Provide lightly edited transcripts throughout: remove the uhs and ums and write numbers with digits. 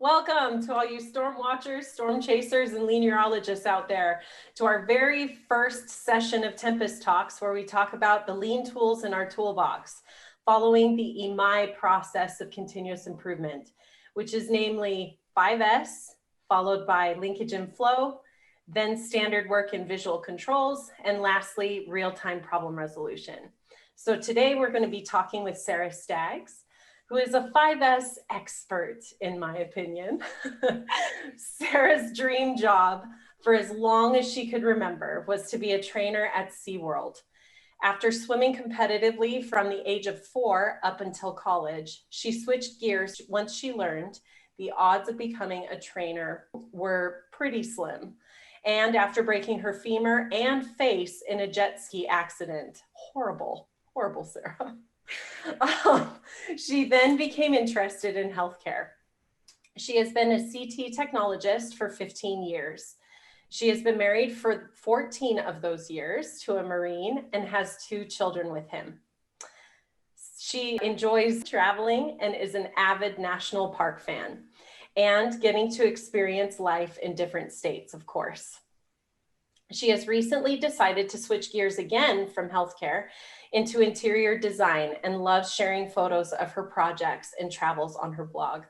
Welcome to all you storm watchers, storm chasers, and Leanierologists out there to our very first session of Tempest Talks, where we talk about the lean tools in our toolbox, following the Imai process of continuous improvement, which is namely 5S, followed by linkage and flow, then standard work in visual controls, and lastly, real-time problem resolution. So today we're going to be talking with Sarah Staggs, who is a 5S expert, in my opinion. Sarah's dream job for as long as she could remember was to be a trainer at SeaWorld. After swimming competitively from the age of 4 up until college, she switched gears once she learned the odds of becoming a trainer were pretty slim. And after breaking her femur and face in a jet ski accident, horrible, Sarah. She then became interested in healthcare. She has been a CT Technologist for 15 years. She has been married for 14 of those years to a Marine and has 2 children with him. She enjoys traveling and is an avid national park fan and getting to experience life in different states, of course. She has recently decided to switch gears again from healthcare into interior design and loves sharing photos of her projects and travels on her blog.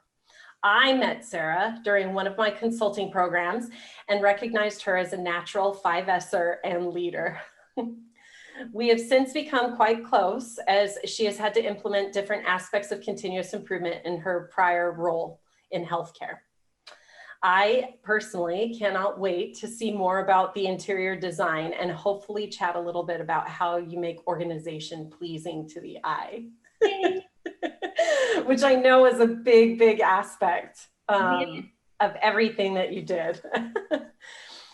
I met Sarah during one of my consulting programs and recognized her as a natural 5S'er and leader. We have since become quite close as she has had to implement different aspects of continuous improvement in her prior role in healthcare. I personally cannot wait to see more about the interior design and hopefully chat a little bit about how you make organization pleasing to the eye, which I know is a big aspect of everything that you did.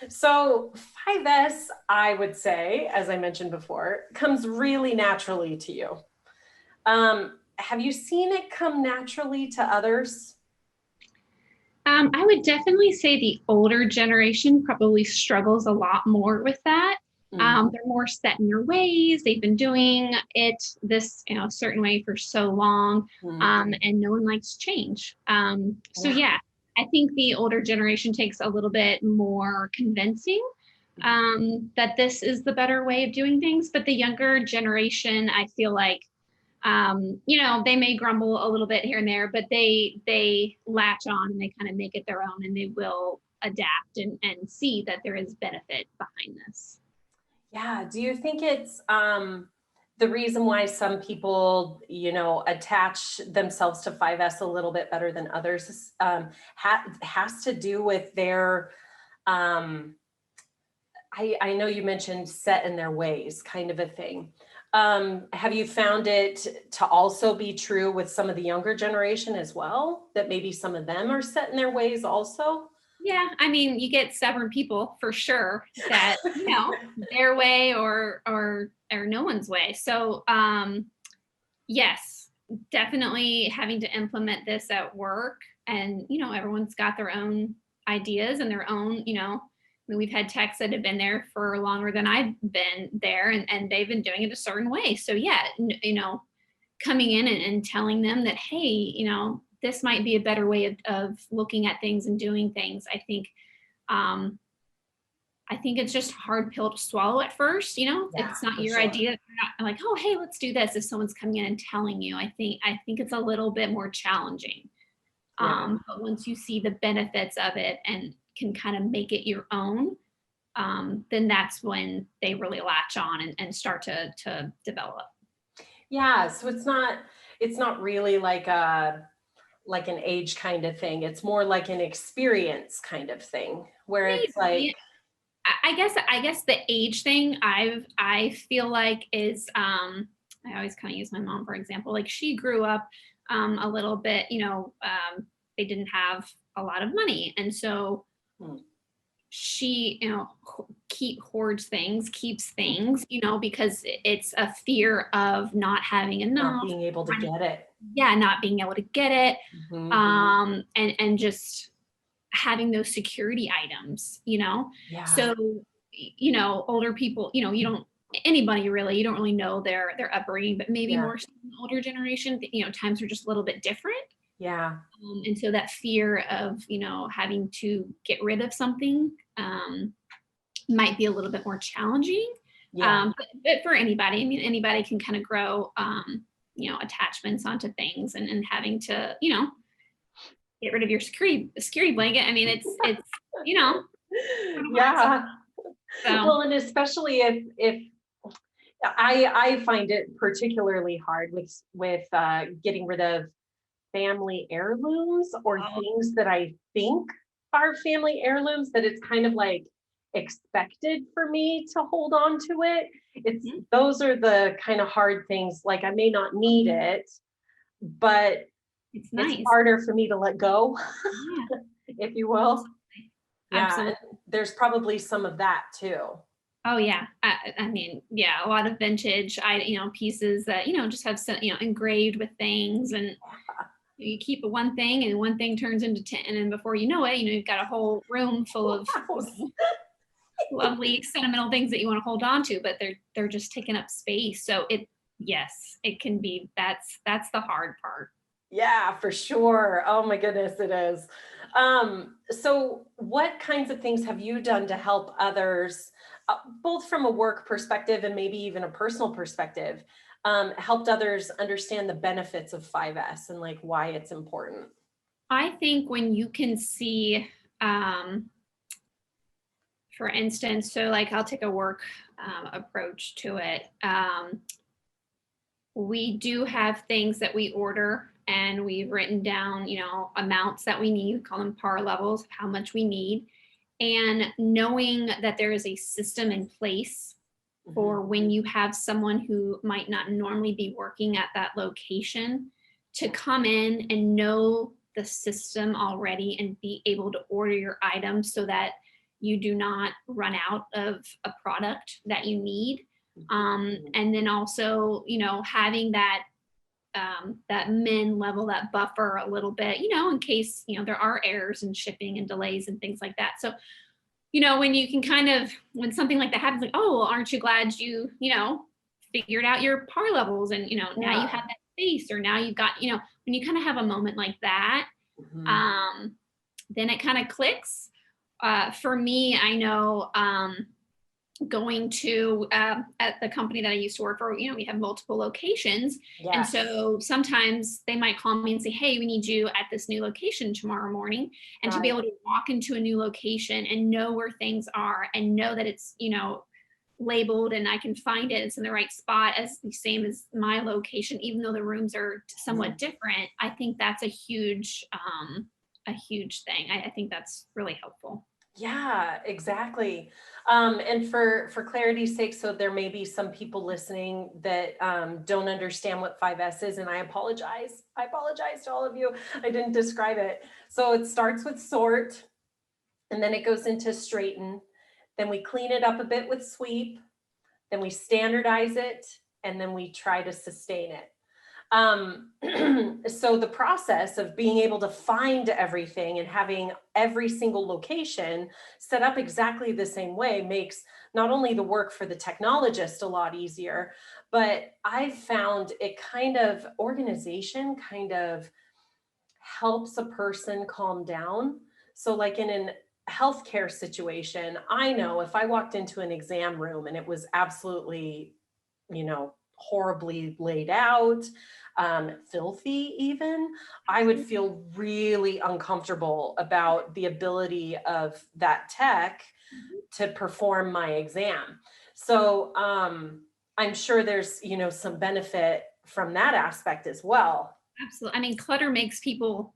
So 5S, I would say, as I mentioned before, comes really naturally to you. Have you seen it come naturally to others? I would definitely say the older generation probably struggles a lot more with that. They're more set in their ways. They've been doing it this, certain way for so long, and no one likes change. Yeah, I think the older generation takes a little bit more convincing that this is the better way of doing things. But the younger generation, I feel like, they may grumble a little bit here and there, but they latch on and they kind of make it their own, and they will adapt and see that there is benefit behind this. Yeah. Do you think it's the reason why some people, attach themselves to 5S a little bit better than others has to do with their, I know you mentioned set in their ways kind of a thing. Have you found it to also be true with some of the younger generation as well, that maybe some of them are set in their ways also? Yeah, I mean, you get stubborn people for sure that, their way or no one's way. So, yes, definitely having to implement this at work, and, everyone's got their own ideas and their own, we've had techs that have been there for longer than I've been there, and they've been doing it a certain way. So yeah, coming in and telling them that, hey, this might be a better way of looking at things and doing things. I think it's just a hard pill to swallow at first. It's not your idea. You're not like, oh, hey, let's do this. If someone's coming in and telling you, I think it's a little bit more challenging. But once you see the benefits of it and can kind of make it your own, then that's when they really latch on and start to develop. Yeah, so it's not really like an age kind of thing. It's more like an experience kind of thing, where it's like, I guess the age thing I feel like is, I always kind of use my mom for example. Like, she grew up a little bit, they didn't have a lot of money, and so she, keeps things, because it's a fear of not having enough, not being able to get it. Yeah, not being able to get it, and just having those security items, Yeah. So, older people, you don't anybody really, you don't really know their upbringing, but maybe more so in the older generation, times are just a little bit different. Yeah. And so that fear of, having to get rid of something might be a little bit more challenging. Yeah. But for anybody, I mean, anybody can kind of grow, attachments onto things, and having to, get rid of your security blanket. I mean, it's, Yeah. so. Well, and especially if I find it particularly hard with getting rid of family heirlooms or things that I think are family heirlooms, that it's kind of like expected for me to hold on to it. Those are the kind of hard things. Like, I may not need it, but it's nice. harder for me to let go, Yeah. if you will. Yeah. Absolutely. And there's probably some of that too. Oh yeah. I mean, yeah, a lot of vintage, pieces that, just have, engraved with things, and you keep one thing and one thing turns into 10, and before you know it, you've got a whole room full of lovely sentimental things that you want to hold on to, but they're just taking up space. So it can be, that's the hard part. Yeah, for sure. Oh my goodness, it is. So what kinds of things have you done to help others, both from a work perspective and maybe even a personal perspective, helped others understand the benefits of 5S and like why it's important? I think when you can see, for instance, so like I'll take a work approach to it. We do have things that we order, and we've written down, amounts that we need, we call them PAR levels, how much we need. And knowing that there is a system in place for when you have someone who might not normally be working at that location to come in and know the system already and be able to order your items so that you do not run out of a product that you need. And then also, having that min level, that buffer a little bit, in case, there are errors in shipping and delays and things like that. So, when you can when something like that happens, like, oh, well, aren't you glad you figured out your PAR levels, and, now you have that space, or now you've got, when you kind of have a moment like that, then it kind of clicks. For me, I know, going to at the company that I used to work for, we have multiple locations. Yes. And so sometimes they might call me and say, hey, we need you at this new location tomorrow morning. And to be able to walk into a new location and know where things are, and know that it's, labeled, and I can find it, it's in the right spot, as the same as my location, even though the rooms are somewhat different. I think that's a huge thing. I think that's really helpful. Yeah, exactly. And for clarity's sake, so there may be some people listening that don't understand what 5S is, and I apologize. I apologize to all of you. I didn't describe it. So it starts with sort, and then it goes into straighten. Then we clean it up a bit with sweep. Then we standardize it, and then we try to sustain it. So the process of being able to find everything and having every single location set up exactly the same way makes not only the work for the technologist a lot easier, but I've found it organization kind of helps a person calm down. So like in a healthcare situation, I know if I walked into an exam room and it was absolutely, horribly laid out, filthy even, I would feel really uncomfortable about the ability of that tech to perform my exam. So I'm sure there's, some benefit from that aspect as well. Absolutely. I mean, clutter makes people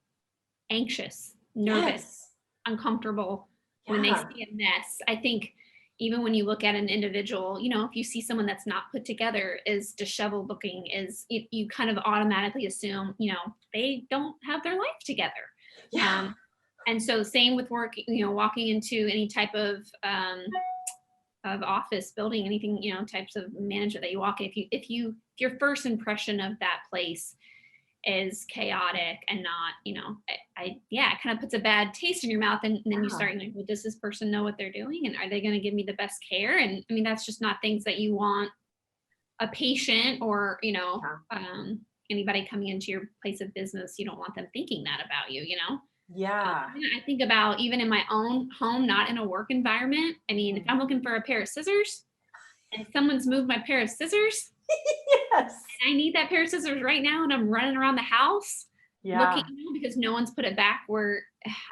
anxious, nervous, uncomfortable when they see a mess. I think even when you look at an individual, if you see someone that's not put together, is disheveled looking, you kind of automatically assume, they don't have their life together. Yeah. And so same with work, walking into any type of office building, anything, types of management that you walk in, if your first impression of that place is chaotic and not, it kind of puts a bad taste in your mouth, and then you start like, well, does this person know what they're doing, and are they going to give me the best care? And I mean, that's just not things that you want a patient or anybody coming into your place of business, you don't want them thinking that about you, you know? Yeah. I think about even in my own home, not in a work environment. I mean, if I'm looking for a pair of scissors and someone's moved my pair of scissors, Yes. and I need that pair of scissors right now, and I'm running around the house looking, Yeah. because no one's put it back where,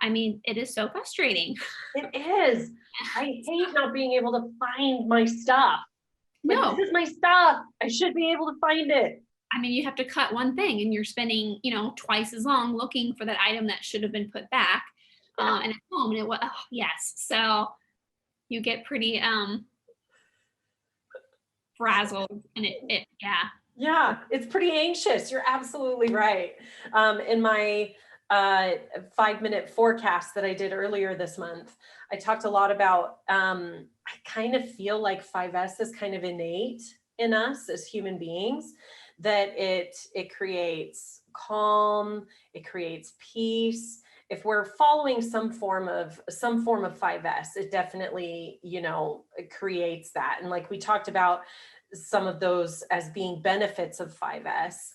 I mean, it is so frustrating. It is. I hate not being able to find my stuff. Like, No, this is my stuff. I should be able to find it. I mean, you have to cut one thing and you're spending, twice as long looking for that item that should have been put back. And at home, and it was, oh, yes. So you get pretty frazzled, and yeah. Yeah, it's pretty anxious. You're absolutely right. In my 5-minute forecast that I did earlier this month, I talked a lot about, I kind of feel like 5S is kind of innate in us as human beings, that it creates calm, it creates peace. If we're following some form of 5S, it definitely, it creates that. And like we talked about some of those as being benefits of 5S,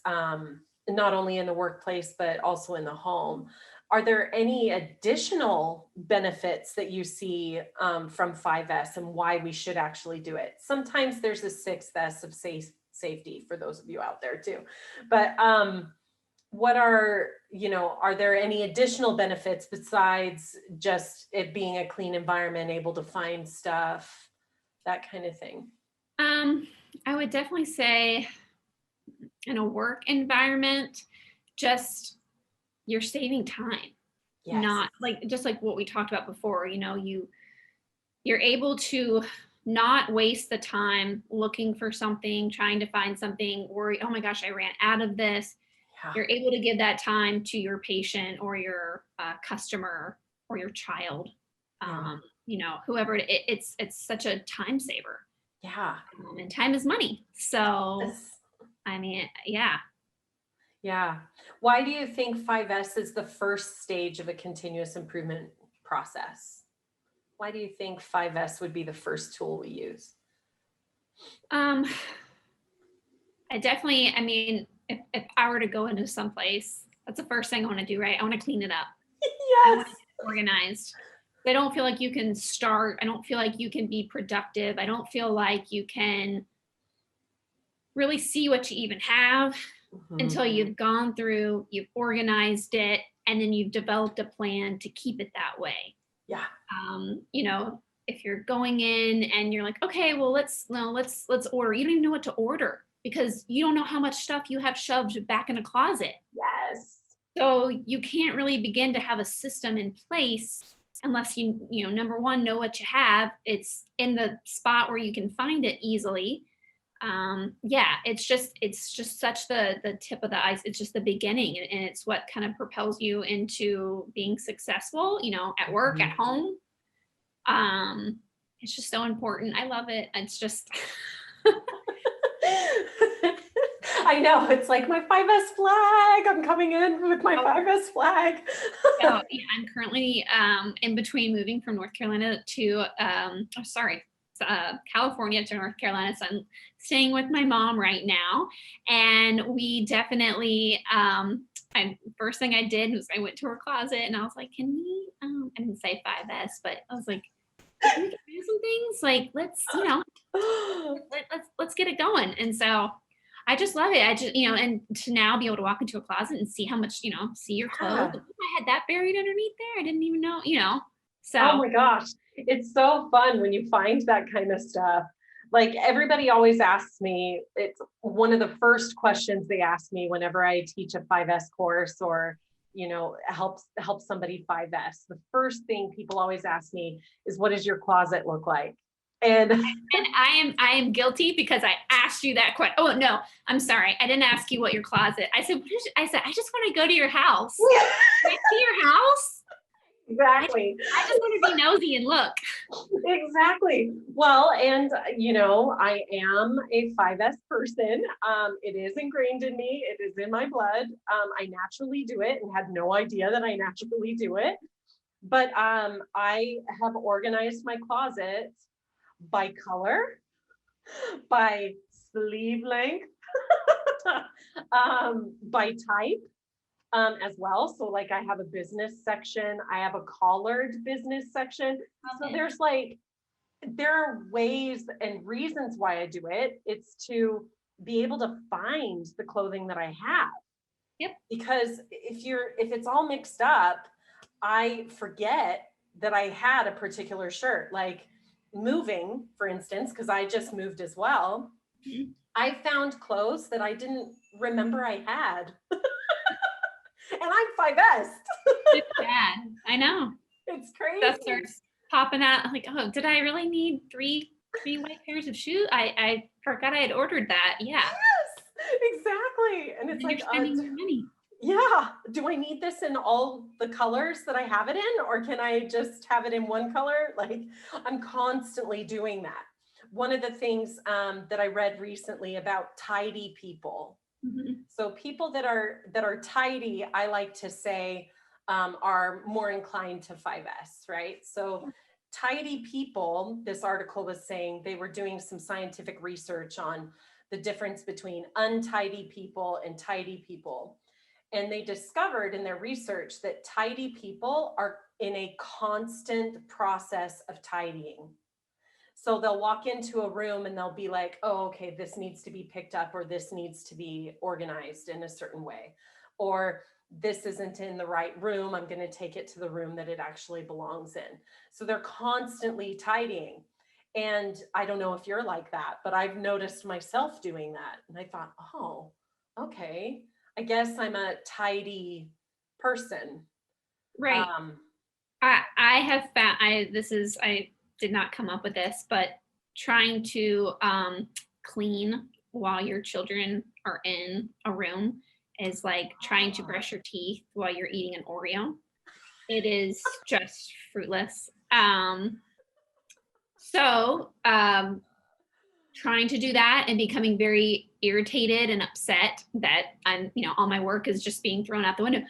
not only in the workplace, but also in the home. Are there any additional benefits that you see from 5S and why we should actually do it? Sometimes there's a 6S of safety for those of you out there too. But what are there any additional benefits besides just it being a clean environment, able to find stuff, that kind of thing? I would definitely say in a work environment, just you're saving time. Yes. Not just like what we talked about before, you're able to not waste the time looking for something, trying to find something, worry, oh my gosh, I ran out of this. Yeah. You're able to give that time to your patient or your customer or your child, whoever it's such a time saver. Yeah. And time is money. So, yes. I mean, yeah. Yeah. Why do you think 5S is the first stage of a continuous improvement process? Why do you think 5S would be the first tool we use? I mean, if I were to go into someplace, that's the first thing I want to do, right? I want to clean it up. Yes. I want to get organized. I don't feel like you can start. I don't feel like you can be productive. I don't feel like you can really see what you even have until you've gone through, you've organized it, and then you've developed a plan to keep it that way. Yeah. If you're going in and you're like, okay, well, let's order. You don't even know what to order because you don't know how much stuff you have shoved back in a closet. Yes. So you can't really begin to have a system in place unless you number one, know what you have. It's in the spot where you can find it easily. It's just such the tip of the ice. It's just the beginning, and it's what kind of propels you into being successful, at work, at home. It's just so important. I love it. It's just I know, it's like my 5S flag. I'm coming in with my 5S flag. So yeah, I'm currently in between moving from North Carolina to California to North Carolina. So I'm staying with my mom right now. And we definitely, first thing I did was I went to her closet and I was like, can we, I didn't say 5S, but I was like, can we do some things? Like, let's get it going. And so I just love it. I just, and to now be able to walk into a closet and see how much, see your clothes. Yeah. I had that buried underneath there. I didn't even know, so. Oh my gosh. It's so fun when you find that kind of stuff. Like everybody always asks me, it's one of the first questions they ask me whenever I teach a 5S course or, help somebody 5S. The first thing people always ask me is, what does your closet look like? And I am guilty because I asked you that question. Oh no, I'm sorry. I didn't ask you what your closet. I said, I just want to go to your house. Can I see your house? Exactly. I just want to be nosy and look. Exactly. Well, and I am a 5S person. It is ingrained in me. It is in my blood. I naturally do it and had no idea that I naturally do it. But I have organized my closet by color, by sleeve length, by type as well. So like I have a business section, I have a collared business section. So there's like, there are ways and reasons why I do it. It's to be able to find the clothing that I have. Yep. Because if it's all mixed up, I forget that I had a particular shirt. Like moving, for instance, because I just moved as well. Mhm. I found clothes that I didn't remember I had. And I'm 5S. It's bad. I know. It's crazy. That starts popping out. I'm like, oh, did I really need three white pairs of shoes? I forgot I had ordered that. Yeah. Yes, exactly. And it's And like, you're spending more money. yeah, do I need this in all the colors that I have it in, or can I just have it in one color? Like, I'm constantly doing that. One of the things that I read recently about tidy people. Mm-hmm. So people that are tidy, I like to say, are more inclined to 5S, right? So tidy people, this article was saying they were doing some scientific research on the difference between untidy people and tidy people. And they discovered in their research that tidy people are in a constant process of tidying. So they'll walk into a room and they'll be like, oh, okay, this needs to be picked up, or this needs to be organized in a certain way, or this isn't in the right room. I'm going to take it to the room that it actually belongs in. So they're constantly tidying. And I don't know if you're like that, but I've noticed myself doing that. And I thought, oh, okay, I guess I'm a tidy person. Right. I have found, I did not come up with this, but trying to clean while your children are in a room is like trying to brush your teeth while you're eating an Oreo. It is just fruitless. Trying to do that and becoming very irritated and upset that all my work is just being thrown out the window.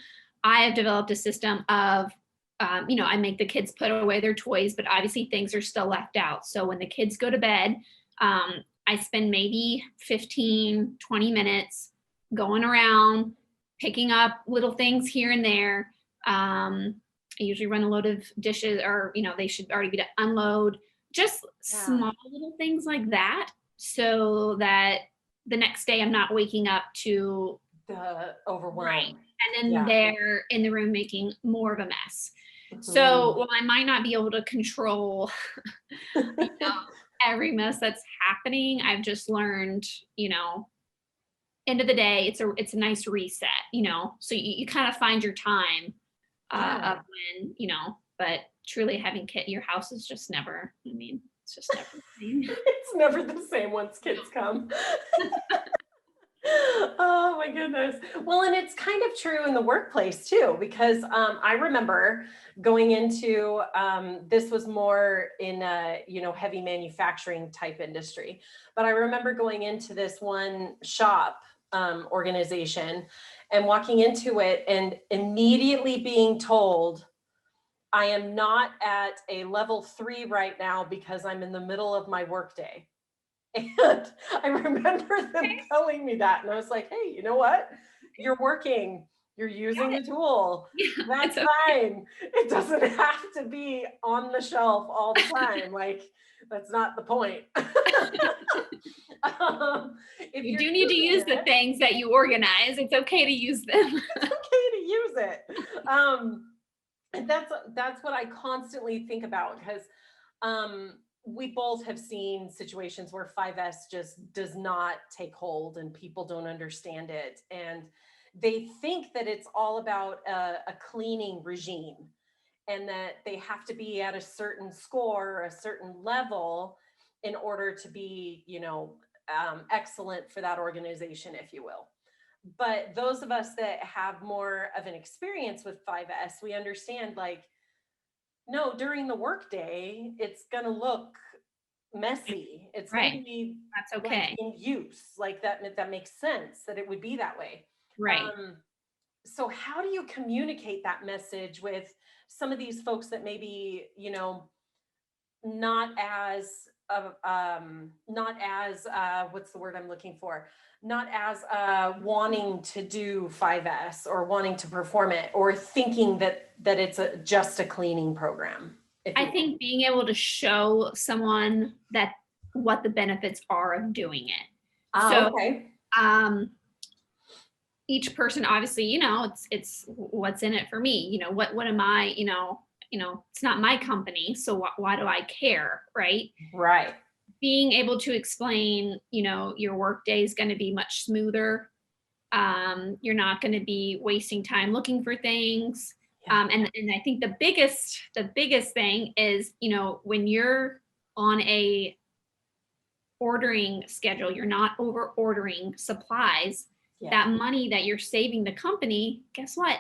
I have developed a system of, I make the kids put away their toys, but obviously things are still left out. So when the kids go to bed, I spend maybe 15, 20 minutes going around, picking up little things here and there. I usually run a load of dishes, or, they should already be to unload. Just small little things like that, so that the next day I'm not waking up to the overwhelm. Right. And then they're in the room making more of a mess. So while I might not be able to control every mess that's happening, I've just learned, end of the day, it's a nice reset, so you kind of find your time of when, but truly having your house is just never, it's just never the same. It's never the same once kids come. Oh my goodness. Well, and it's kind of true in the workplace too, because I remember going into, this was more in a, heavy manufacturing type industry, but I remember going into this one shop organization and walking into it and immediately being told, I am not at a level 3 right now because I'm in the middle of my workday. And I remember them telling me that. And I was like, hey, you know what? You're working, you're using the tool. Yeah, that's fine. It doesn't have to be on the shelf all the time. Like, that's not the point. If you do need to use the things that you organize, it's okay to use them. It's okay to use it. And that's what I constantly think about, because we both have seen situations where 5S just does not take hold and people don't understand it. And they think that it's all about a cleaning regime and that they have to be at a certain score, a certain level in order to be, excellent for that organization, if you will. But those of us that have more of an experience with 5S, we understand, like, no, during the workday, it's going to look messy. It's going to be that's okay. Like, in use, like that makes sense that it would be that way. Right. So how do you communicate that message with some of these folks that maybe, not as not as what's the word I'm looking for? Not as wanting to do 5S or wanting to perform it or thinking that it's just a cleaning program. I think being able to show someone that what the benefits are of doing it. Okay. Each person, obviously, you know, it's what's in it for me. You know, what am I? You know, it's not my company, so why do I care, right? Right. Being able to explain, you know, your work day is going to be much smoother. You're not going to be wasting time looking for things. Yeah. And I think the biggest thing is, you know, when you're on a ordering schedule, you're not over ordering supplies. Yeah. That money that you're saving the company, guess what?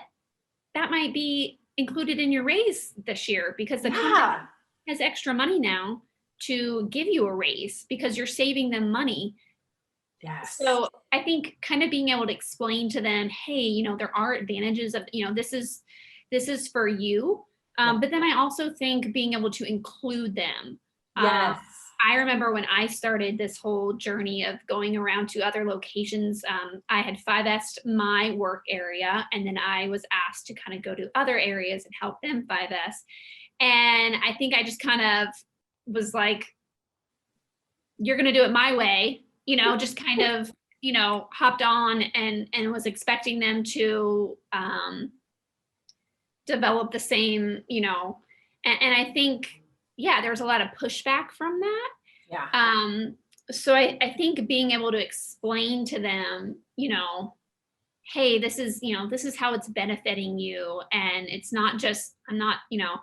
That might be included in your raise this year because the company has extra money now to give you a raise because you're saving them money. Yes. So I think kind of being able to explain to them, hey, you know, there are advantages of, you know, this is for you. But then I also think being able to include them. Yes. I remember when I started this whole journey of going around to other locations, I had 5S'd my work area, and then I was asked to kind of go to other areas and help them 5S. And I think I just kind of was like, you're going to do it my way, you know, just kind of, you know, hopped on and was expecting them to develop the same, you know, and I think, yeah, there was a lot of pushback from that. Yeah. So I think being able to explain to them, you know, hey, this is how it's benefiting you. And it's not just, you know,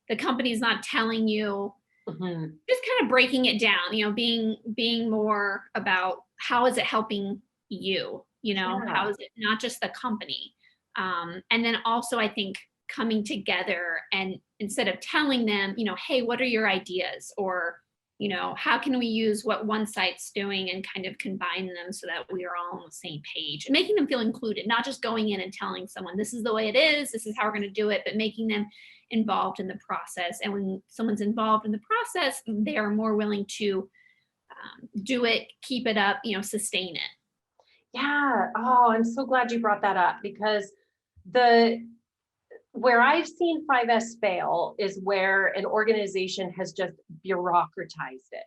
the company's not telling you, just kind of breaking it down, you know, being more about how is it helping you, you know, how is it not just the company. And then also I think coming together and instead of telling them, you know, hey, what are your ideas? Or, you know, how can we use what one site's doing and kind of combine them so that we are all on the same page and making them feel included, not just going in and telling someone this is the way it is, this is how we're going to do it, but making them involved in the process. And when someone's involved in the process, they are more willing to do it, keep it up, you know, sustain it. Yeah. Oh, I'm so glad you brought that up because where I've seen 5S fail is where an organization has just bureaucratized it.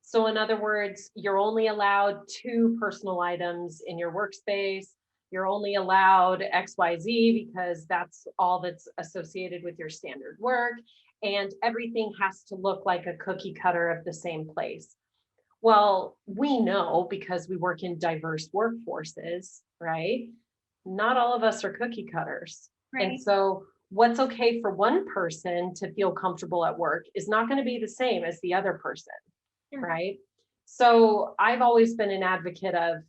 So in other words, you're only allowed 2 personal items in your workspace. You're only allowed XYZ because that's all that's associated with your standard work. And everything has to look like a cookie cutter of the same place. Well, we know because we work in diverse workforces, right? Not all of us are cookie cutters. Right. And so what's okay for one person to feel comfortable at work is not going to be the same as the other person, right? So I've always been an advocate of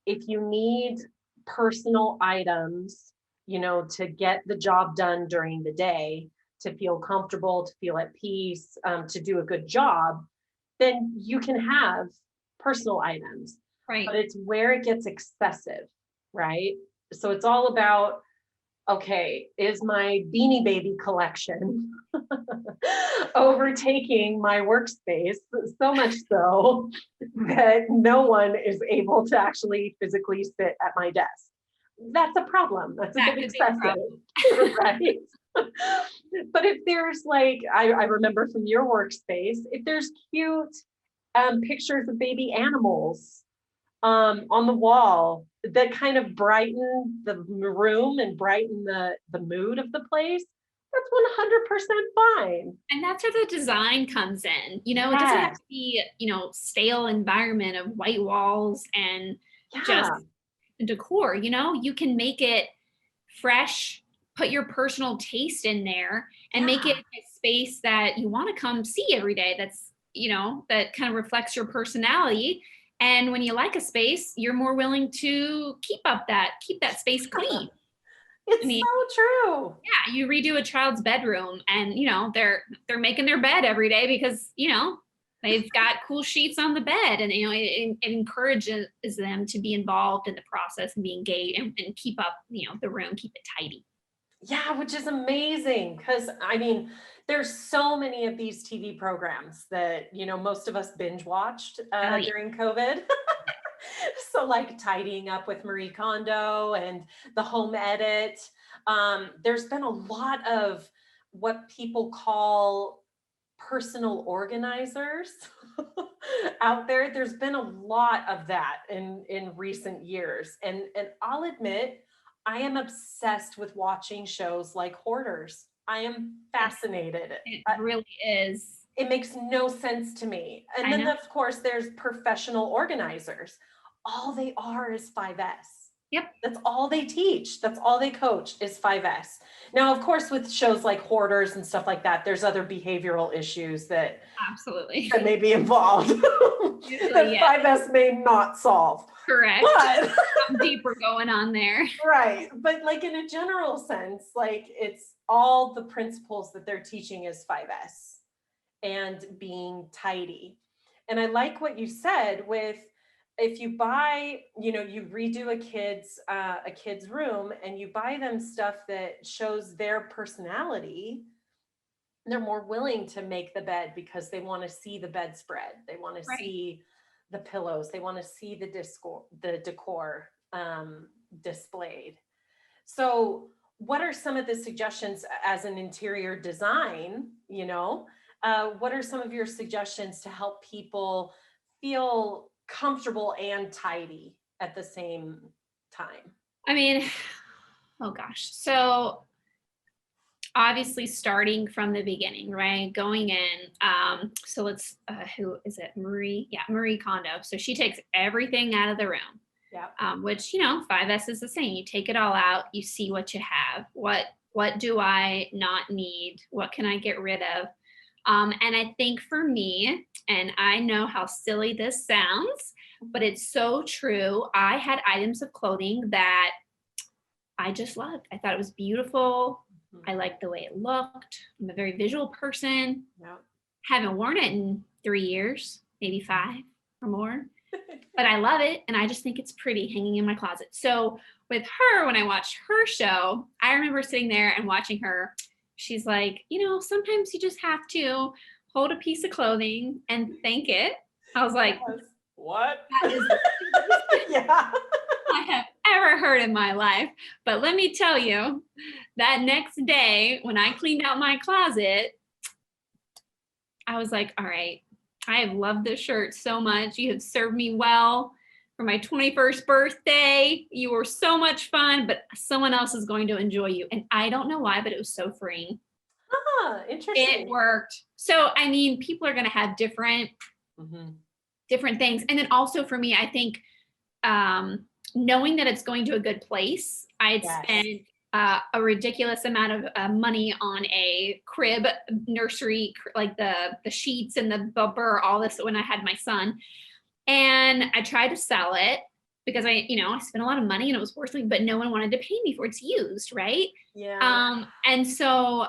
if you need personal items, you know, to get the job done during the day, to feel comfortable, to feel at peace, to do a good job, then you can have personal items. Right. But it's where it gets excessive, right? So it's all about, okay, is my Beanie Baby collection overtaking my workspace so much so that no one is able to actually physically sit at my desk? That's a problem. That's a bit excessive, right? But if there's like, I remember from your workspace, if there's cute pictures of baby animals on the wall that kind of brighten the room and brighten the mood of the place, that's 100% fine. And that's where the design comes in. You know, It doesn't have to be, you know, stale environment of white walls and just decor. You know, you can make it fresh, put your personal taste in there and make it a space that you want to come see every day. That's, you know, that kind of reflects your personality. And when you like a space, you're more willing to keep that space clean. It's so true. Yeah, you redo a child's bedroom and, you know, they're making their bed every day because, you know, they've got cool sheets on the bed and, you know, it encourages them to be involved in the process and be engaged and keep up, you know, the room, keep it tidy. Yeah, which is amazing because I mean, there's so many of these TV programs that, you know, most of us binge watched Oh yeah. during COVID. So like tidying up with Marie Kondo and the home edit. There's been a lot of what people call personal organizers out there. There's been a lot of that in recent years. And I'll admit, I am obsessed with watching shows like Hoarders. I am fascinated. It really is. It makes no sense to me. And I then know. of course there's professional organizers. All they are is 5S. Yep. That's all they teach. That's all they coach is 5S. Now, of course, with shows like Hoarders and stuff like that, there's other behavioral issues that Absolutely. may be involved that Yeah. 5S may not solve. Correct. But Something deeper going on there. right. But like in a general sense, like it's all the principles that they're teaching is 5S and being tidy. And I like what you said with if you buy, you know, you redo a kid's room and you buy them stuff that shows their personality, they're more willing to make the bed because they want to see the bedspread. They want to see the pillows. They want to see the decor displayed. So what are some of the suggestions as an interior design, you know, what are some of your suggestions to help people feel comfortable and tidy at the same time? I mean, oh gosh. So obviously starting from the beginning, right? Going in. So let's, who is it? Marie. Yeah, Marie Kondo. So she takes everything out of the room. Yeah. Which, you know, 5S is the same. You take it all out, you see what you have. What do I not need? What can I get rid of? And I think for me, and I know how silly this sounds, but it's so true. I had items of clothing that I just loved. I thought it was beautiful. I liked the way it looked. I'm a very visual person. Yeah. Haven't worn it in 3 years, maybe 5 or more, but I love it. And I just think it's pretty hanging in my closet. So with her, when I watched her show, I remember sitting there and watching her. She's like, you know, sometimes you just have to hold a piece of clothing and thank it. I was like, what? That is yeah. I have ever heard in my life. But let me tell you, that next day when I cleaned out my closet, I was like, all right, I have loved this shirt so much. You have served me well for my 21st birthday. You were so much fun, but someone else is going to enjoy you. And I don't know why, but it was so freeing. Ah, interesting. It worked. So, I mean, people are going to have different things. And then also for me, I think knowing that it's going to a good place, I'd spent a ridiculous amount of money on a crib nursery, like the sheets and the bumper, all this when I had my son. And I tried to sell it because I spent a lot of money and it was worth it, but no one wanted to pay me for it. It's used, right? Yeah. And so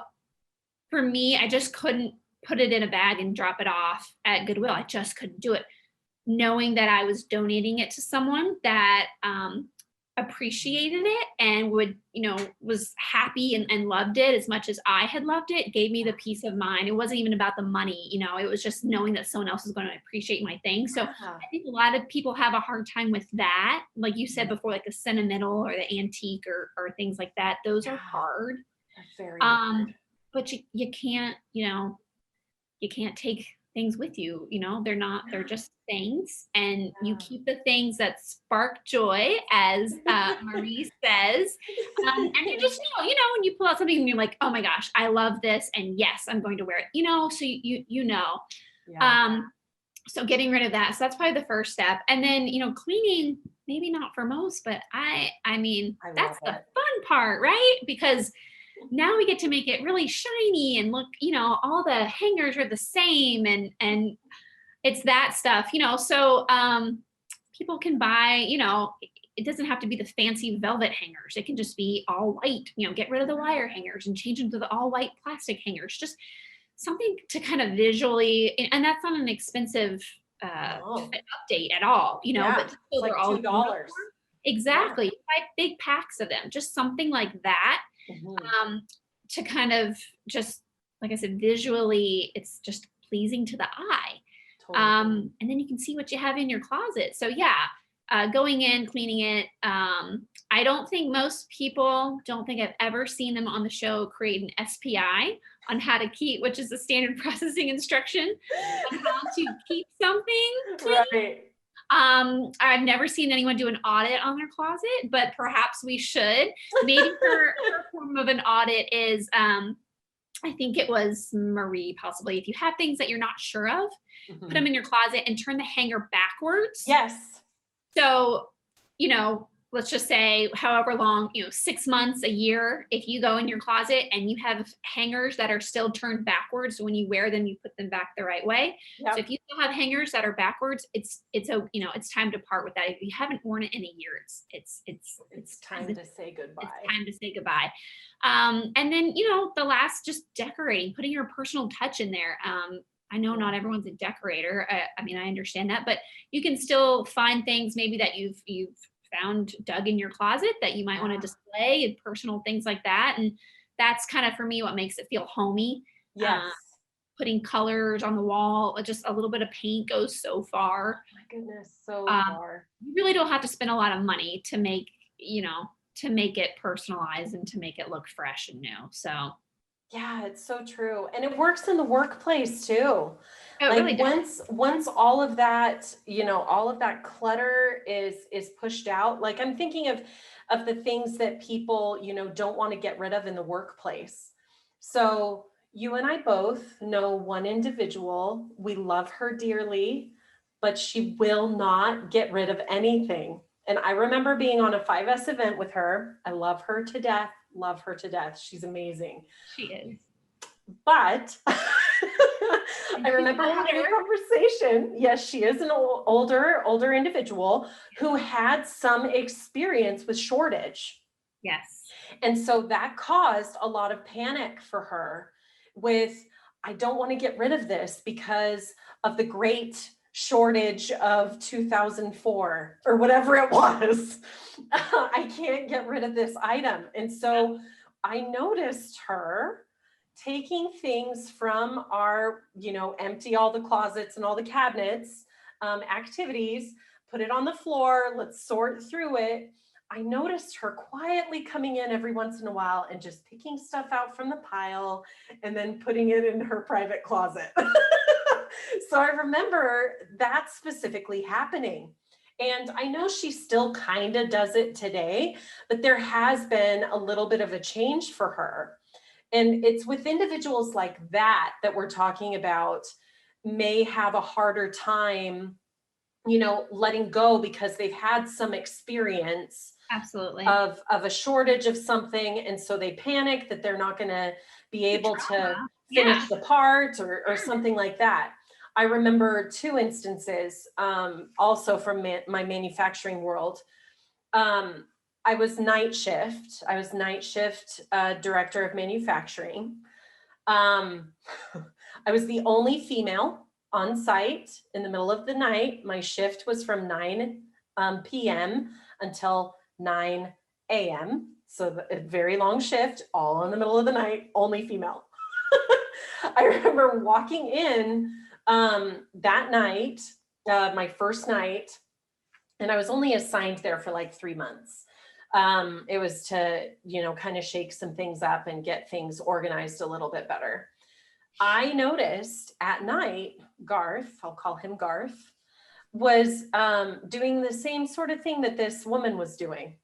for me, I just couldn't put it in a bag and drop it off at Goodwill. I just couldn't do it. Knowing that I was donating it to someone that appreciated it and was happy and loved it as much as I had loved it, gave me the peace of mind. It wasn't even about the money, it was just knowing that someone else is going to appreciate my thing. So I think a lot of people have a hard time with that. Like you said before, like the sentimental or the antique or things like that. Those are hard. Very hard. But you can't, you can't take things with you, they're just things, and you keep the things that spark joy, as Marie says, and you just when you pull out something and you're like, oh my gosh, I love this, and yes, I'm going to wear it, so so getting rid of that. So that's probably the first step. And then cleaning, maybe not for most, but I mean that's the fun part, right? Because now we get to make it really shiny and look, all the hangers are the same, and it's that stuff, so people can buy, it doesn't have to be the fancy velvet hangers. It can just be all white, get rid of the wire hangers and change them to the all white plastic hangers, just something to kind of visually, and that's not an expensive update at all, but still like they're all $2. Exactly. 5 big packs of them, just something like that. to kind of just, like I said, visually, it's just pleasing to the eye. Totally. And then you can see what you have in your closet. So yeah, going in, cleaning it. I don't think I've ever seen them on the show create an SPI on how to keep, which is a standard processing instruction on how to keep something clean. Right. I've never seen anyone do an audit on their closet, but perhaps we should. Maybe her form of an audit is, I think it was Marie, possibly. If you have things that you're not sure of, put them in your closet and turn the hanger backwards. Yes. So, let's just say however long, 6 months, a year, if you go in your closet and you have hangers that are still turned backwards, so when you wear them, you put them back the right way. Yep. So if you still have hangers that are backwards, it's time to part with that. If you haven't worn it in a year, it's time to say goodbye. It's time to say goodbye. And then, the last, just decorating, putting your personal touch in there. I know not everyone's a decorator. I understand that, but you can still find things maybe that you've found dug in your closet that you might want to display, and personal things like that. And that's kind of, for me, what makes it feel homey. Yes. Putting colors on the wall, just a little bit of paint goes so far. Oh my goodness, so far. You really don't have to spend a lot of money to make it personalized and to make it look fresh and new. So yeah, it's so true. And it works in the workplace too. Really once all of that, all of that clutter is pushed out. Like, I'm thinking of the things that people, don't want to get rid of in the workplace. So you and I both know one individual. We love her dearly, but she will not get rid of anything. And I remember being on a 5S event with her. I love her to death. Love her to death. She's amazing. She is. But I remember having a conversation. Yes, she is an older individual who had some experience with shortage. Yes. And so that caused a lot of panic for her with, I don't want to get rid of this because of the great shortage of 2004 or whatever it was. I can't get rid of this item. And so I noticed her taking things from our, empty all the closets and all the cabinets, activities, put it on the floor, let's sort through it. I noticed her quietly coming in every once in a while and just picking stuff out from the pile and then putting it in her private closet. So I remember that specifically happening. And I know she still kind of does it today, but there has been a little bit of a change for her. And it's with individuals like that we're talking about may have a harder time, letting go because they've had some experience. Absolutely. Of a shortage of something. And so they panic that they're not going to be able to finish the part or something like that. I remember 2 instances, also from my manufacturing world. I was night shift director of manufacturing. I was the only female on site in the middle of the night. My shift was from 9 p.m. until 9 a.m. So a very long shift, all in the middle of the night, only female. I remember walking in that night, my first night, and I was only assigned there for like 3 months. It was to, kind of shake some things up and get things organized a little bit better. I noticed at night, Garth, I'll call him Garth, was doing the same sort of thing that this woman was doing.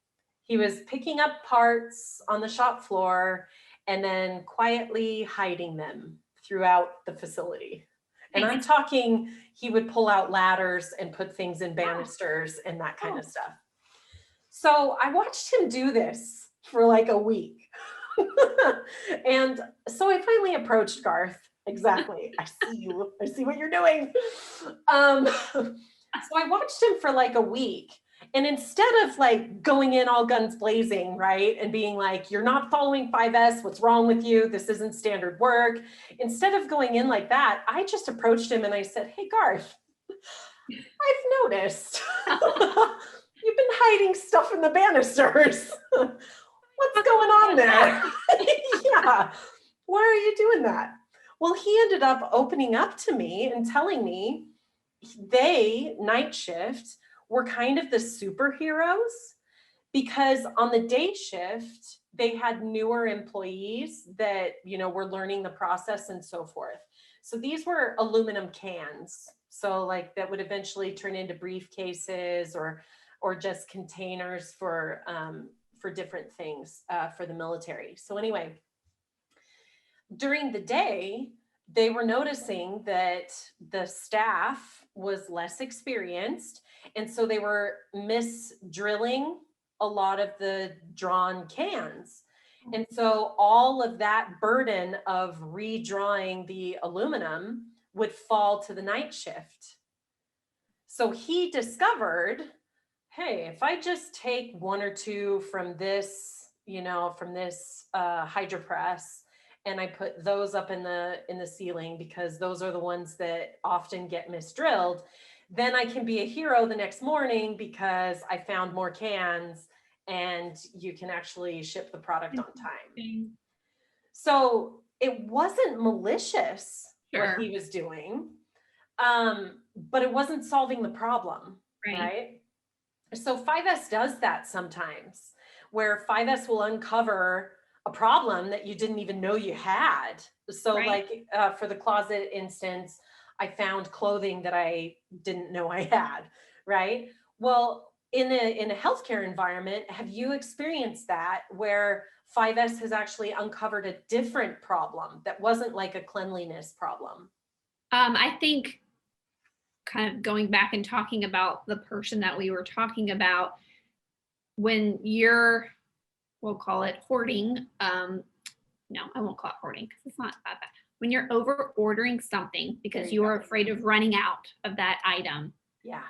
He was picking up parts on the shop floor and then quietly hiding them throughout the facility. And I'm talking, he would pull out ladders and put things in banisters and that kind of stuff. So I watched him do this for like a week. And so I finally approached Garth. Exactly. I see you. I see what you're doing. So I watched him for like a week. And instead of like going in all guns blazing, right, and being like, you're not following 5S, what's wrong with you? This isn't standard work. Instead of going in like that, I just approached him and I said, hey, Garth, I've noticed you've been hiding stuff in the banisters. Why what's going on there? Yeah. Why are you doing that? Well, he ended up opening up to me and telling me night shift, were kind of the superheroes, because on the day shift, they had newer employees that, were learning the process and so forth. So these were aluminum cans. So like that would eventually turn into briefcases or just containers for different things for the military. So anyway, during the day, they were noticing that the staff was less experienced. And so they were misdrilling a lot of the drawn cans. And so all of that burden of redrawing the aluminum would fall to the night shift. So he discovered, hey, if I just take one or two from this, hydro press, and I put those up in the ceiling, because those are the ones that often get misdrilled, then I can be a hero the next morning because I found more cans and you can actually ship the product on time. So it wasn't malicious, what he was doing, but it wasn't solving the problem, right? So 5S does that sometimes, where 5S will uncover a problem that you didn't even know you had. So like for the closet instance, I found clothing that I didn't know I had, right? Well, in a healthcare environment, have you experienced that where 5S has actually uncovered a different problem that wasn't like a cleanliness problem? I think kind of going back and talking about the person that we were talking about, when you're, we'll call it hoarding. No, I won't call it hoarding because it's not that bad. When you're over ordering something because you are afraid of running out of that item. Yeah.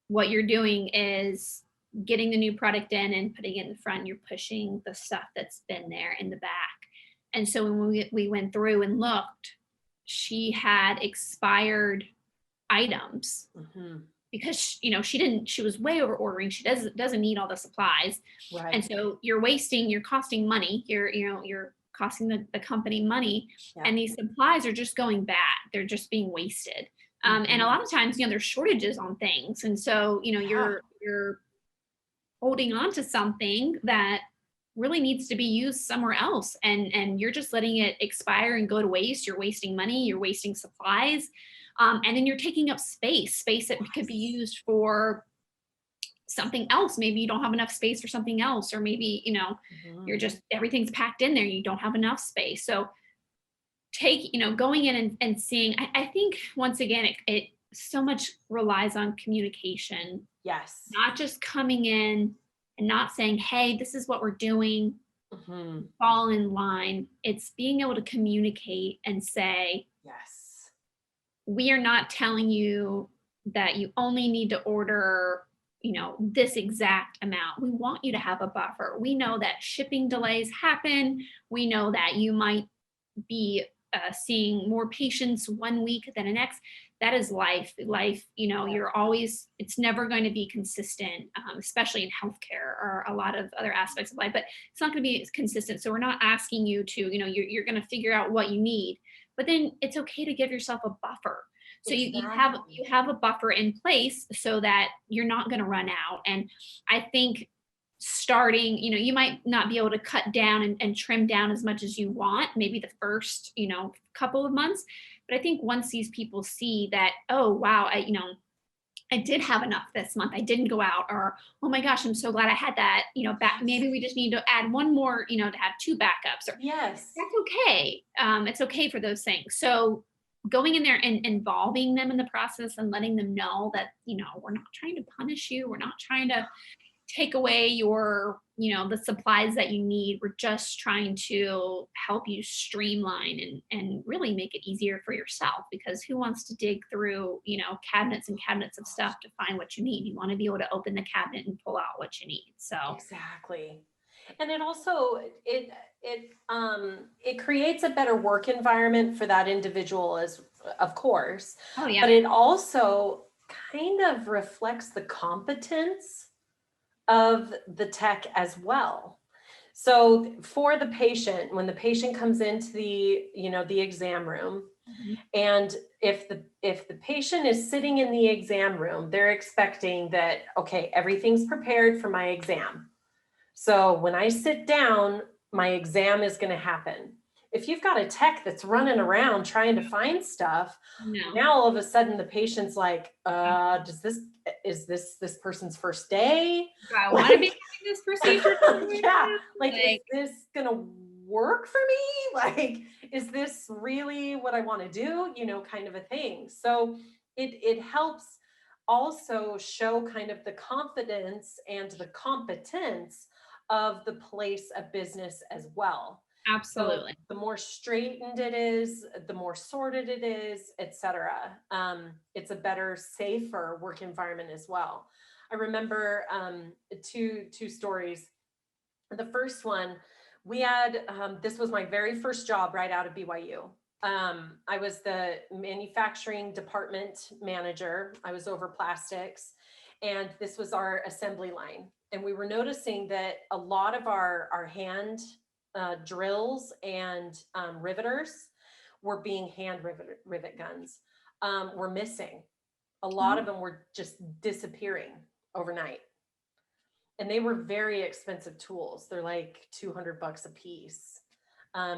What you're doing is getting the new product in and putting it in the front, and you're pushing the stuff that's been there in the back. And so when we went through and looked, she had expired items. Mm-hmm. Because she was way over ordering. She doesn't need all the supplies. Right. And so you're costing money. You're costing the company money. Yeah. And these supplies are just going bad. They're just being wasted. Mm-hmm. And a lot of times, there's shortages on things. And so, you're holding on to something that really needs to be used somewhere else. And you're just letting it expire and go to waste. You're wasting money, you're wasting supplies. And then you're taking up space that could be used for something else. Maybe you don't have enough space for something else, or maybe, mm-hmm. you're just, everything's packed in there. You don't have enough space. So going in and seeing, I think once again, it so much relies on communication. Yes. Not just coming in and not saying, hey, this is what we're doing. Mm-hmm. Fall in line. It's being able to communicate and say, yes, we are not telling you that you only need to order, this exact amount. We want you to have a buffer. We know that shipping delays happen. We know that you might be seeing more patients one week than the next. That is life. You're always, it's never going to be consistent, especially in healthcare or a lot of other aspects of life, but it's not going to be consistent. So we're not asking you to, you're going to figure out what you need, but then it's okay to give yourself a buffer. So exactly. you have a buffer in place so that you're not going to run out. And I think starting, you might not be able to cut down and trim down as much as you want, maybe the first, couple of months. But I think once these people see that, oh, wow, I did have enough this month. I didn't go out, or, oh my gosh, I'm so glad I had that, back. Maybe we just need to add one more, to have two backups, or yes, that's okay. It's okay for those things. So going in there and involving them in the process and letting them know that, we're not trying to punish you. We're not trying to take away your, the supplies that you need. We're just trying to help you streamline and really make it easier for yourself, because who wants to dig through, cabinets and cabinets of stuff to find what you need? You want to be able to open the cabinet and pull out what you need. So exactly. And it also, it creates a better work environment for that individual, as of course. Oh yeah. But it also kind of reflects the competence of the tech as well. So for the patient, when the patient comes into the, the exam room, and if the patient is sitting in the exam room, they're expecting that, okay, everything's prepared for my exam. So when I sit down, my exam is going to happen. If you've got a tech that's running around trying to find stuff, now all of a sudden the patient's like, is this person's first day? Do I want to be having this procedure? Yeah, is this gonna work for me? Like, is this really what I want to do? Kind of a thing. So it helps also show kind of the confidence and the competence of the place of business as well. Absolutely. So the more straightened it is, the more sorted it is, etc. It's a better, safer work environment as well. I remember two stories. The first one, we had, this was my very first job right out of BYU. I was the manufacturing department manager. I was over plastics, and this was our assembly line. And we were noticing that a lot of our hand drills and riveters were being hand rivet guns, were missing. A lot of them were just disappearing overnight. And they were very expensive tools. They're like $200 a piece,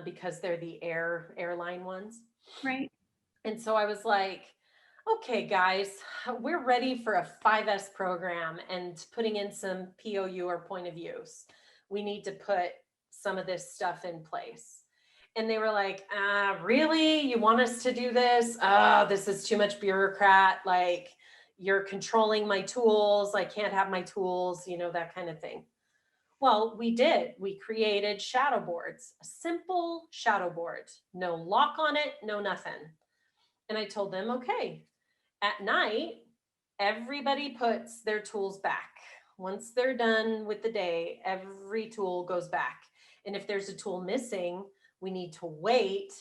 because they're the airline ones. Right. And so I was like, okay, guys, we're ready for a 5S program and putting in some POU or point of use. We need to put some of this stuff in place. And they were like, really? You want us to do this? This is too much bureaucrat. Like, you're controlling my tools. I can't have my tools, that kind of thing. Well, we did. We created shadow boards, a simple shadow board, no lock on it, no nothing. And I told them, okay, at night, everybody puts their tools back. Once they're done with the day, every tool goes back. And if there's a tool missing, we need to wait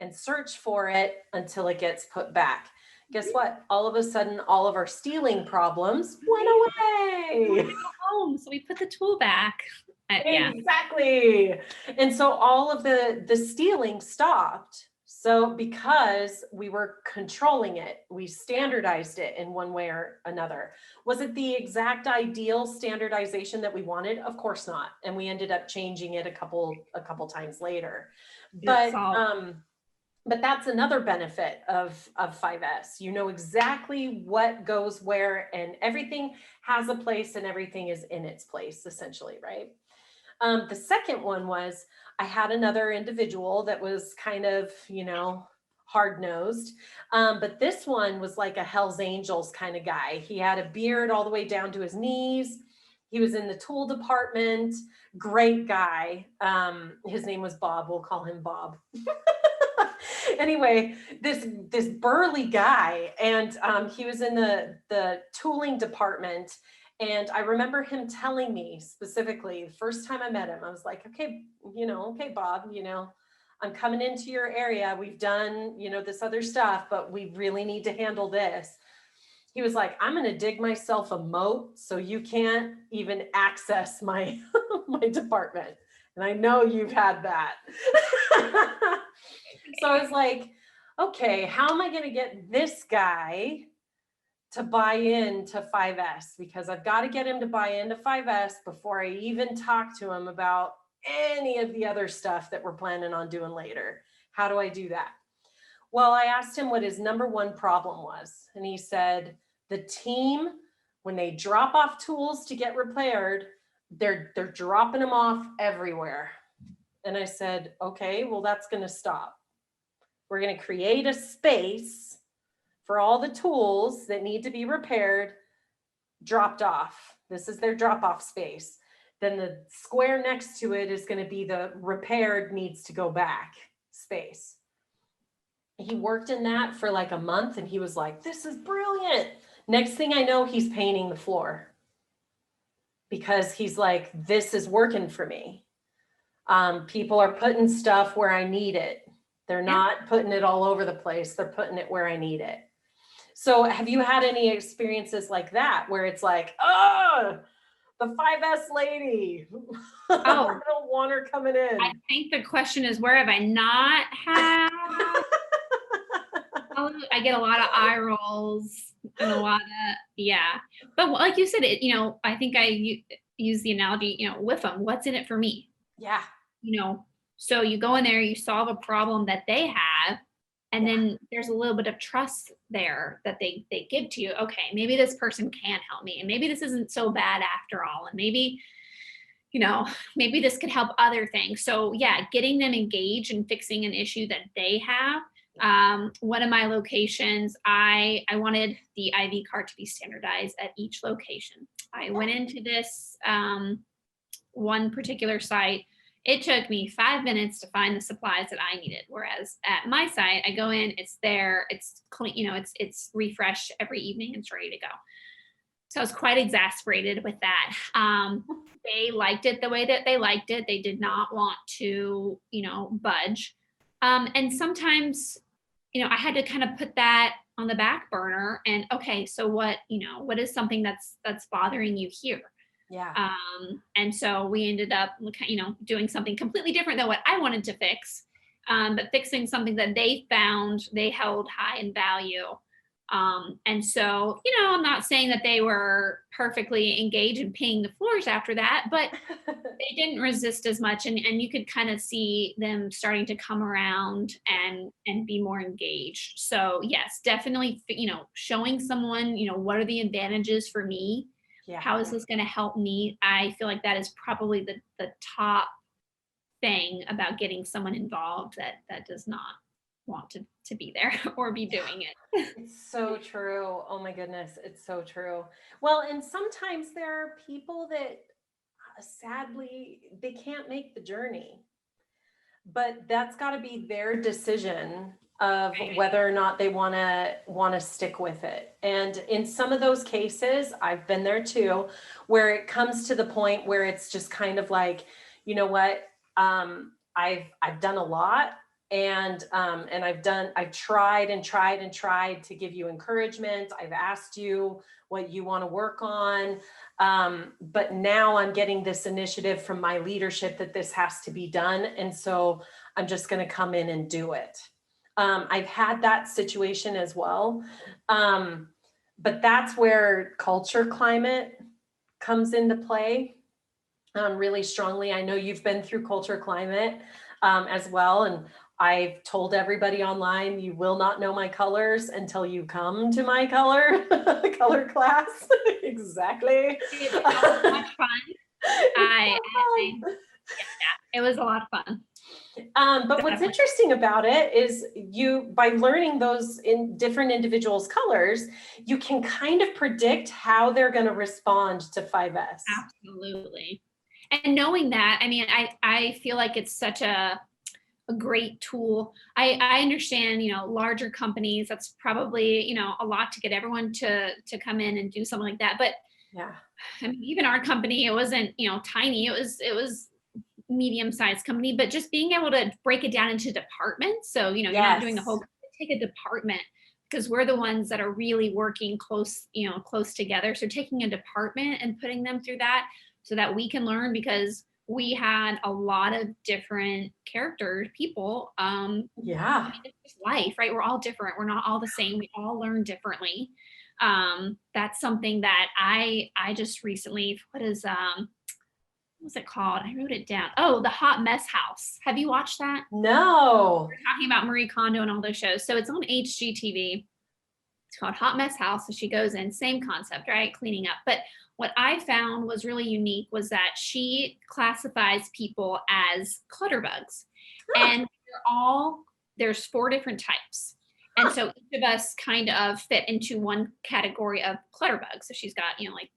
and search for it until it gets put back. Guess what? All of a sudden, all of our stealing problems went away. Home, so we put the tool back. Exactly. And so all of the stealing stopped. So because we were controlling it, we standardized it in one way or another. Was it the exact ideal standardization that we wanted? Of course not. And we ended up changing it a couple times later. But that's another benefit of 5S. You know exactly what goes where, and everything has a place and everything is in its place, essentially, right? The second one was, I had another individual that was kind of, hard-nosed. But this one was like a Hell's Angels kind of guy. He had a beard all the way down to his knees. He was in the tool department. Great guy. His name was Bob. We'll call him Bob. Anyway, this burly guy, and he was in the tooling department. And I remember him telling me specifically, the first time I met him, I was like, okay, Bob, I'm coming into your area. We've done, this other stuff, but we really need to handle this. He was like, I'm going to dig myself a moat so you can't even access my department. And I know you've had that. So I was like, okay, how am I going to get this guy to buy into 5S? Because I've got to get him to buy into 5S before I even talk to him about any of the other stuff that we're planning on doing later. How do I do that? Well, I asked him what his number one problem was. And he said, the team, when they drop off tools to get repaired, they're dropping them off everywhere. And I said, okay, well, that's going to stop. We're going to create a space for all the tools that need to be repaired, dropped off. This is their drop-off space. Then the square next to it is going to be the repaired needs to go back space. He worked in that for like a month and he was like, this is brilliant. Next thing I know, he's painting the floor because he's like, this is working for me. People are putting stuff where I need it. They're not putting it all over the place. They're putting it where I need it. So have you had any experiences like that where it's like, oh, the 5S lady. Oh, I don't want her coming in. I think the question is, where have I not had? I get a lot of eye rolls and a lot of, yeah. But like you said, it, I think I use the analogy, with them, what's in it for me? Yeah. So you go in there, you solve a problem that they have, and then there's a little bit of trust there that they give to you. Okay, maybe this person can help me, and maybe this isn't so bad after all, and maybe maybe this could help other things. So yeah, getting them engaged and fixing an issue that they have. One of my locations, I wanted the IV cart to be standardized at each location. I went into this one particular site. It took me 5 minutes to find the supplies that I needed. Whereas at my site, I go in, it's there, it's clean, it's refreshed every evening and it's ready to go. So I was quite exasperated with that. They liked it the way that they liked it. They did not want to, budge. And sometimes, I had to kind of put that on the back burner and, okay, so what is something that's bothering you here? Yeah. And so we ended up, doing something completely different than what I wanted to fix, but fixing something that they found they held high in value. And so, I'm not saying that they were perfectly engaged in painting the floors after that, but they didn't resist as much. And you could kind of see them starting to come around and be more engaged. So yes, definitely, showing someone, what are the advantages for me? Yeah. How is this going to help me? I feel like that is probably the top thing about getting someone involved that does not want to be there or be doing it. It's so true. Oh my goodness. It's so true. Well, and sometimes there are people that sadly, they can't make the journey, but that's got to be their decision of whether or not they want to stick with it. And in some of those cases, I've been there too, where it comes to the point where it's just kind of like, you know what, I've done a lot, and I've tried to give you encouragement. I've asked you what you want to work on, but now I'm getting this initiative from my leadership that this has to be done, and so I'm just going to come in and do it. I've had that situation as well. But that's where culture climate comes into play really strongly. I know you've been through culture climate as well. And I've told everybody online, you will not know my colors until you come to my color class. Exactly. It was so much fun. It was a lot of fun. But what's interesting about it is by learning those in different individuals' colors, you can kind of predict how they're going to respond to 5S. Absolutely. And knowing that, I feel like it's such a great tool. I understand, larger companies, that's probably, a lot to get everyone to come in and do something like that. But yeah, even our company, it wasn't, tiny. It was medium-sized company, but just being able to break it down into departments. So, you're not doing the whole, take a department, because we're the ones that are really working close together. So taking a department and putting them through that so that we can learn, because we had a lot of different people. It's just life, right? We're all different. We're not all the same. We all learn differently. That's something that I just recently, what's it called? I wrote it down. Oh, The Hot Mess House. Have you watched that? No. We're talking about Marie Kondo and all those shows. So it's on HGTV. It's called Hot Mess House. So she goes in, same concept, right? Cleaning up. But what I found was really unique was that she classifies people as clutter bugs. And there's 4 different types. And so each of us kind of fit into one category of clutter bugs. So she's got, like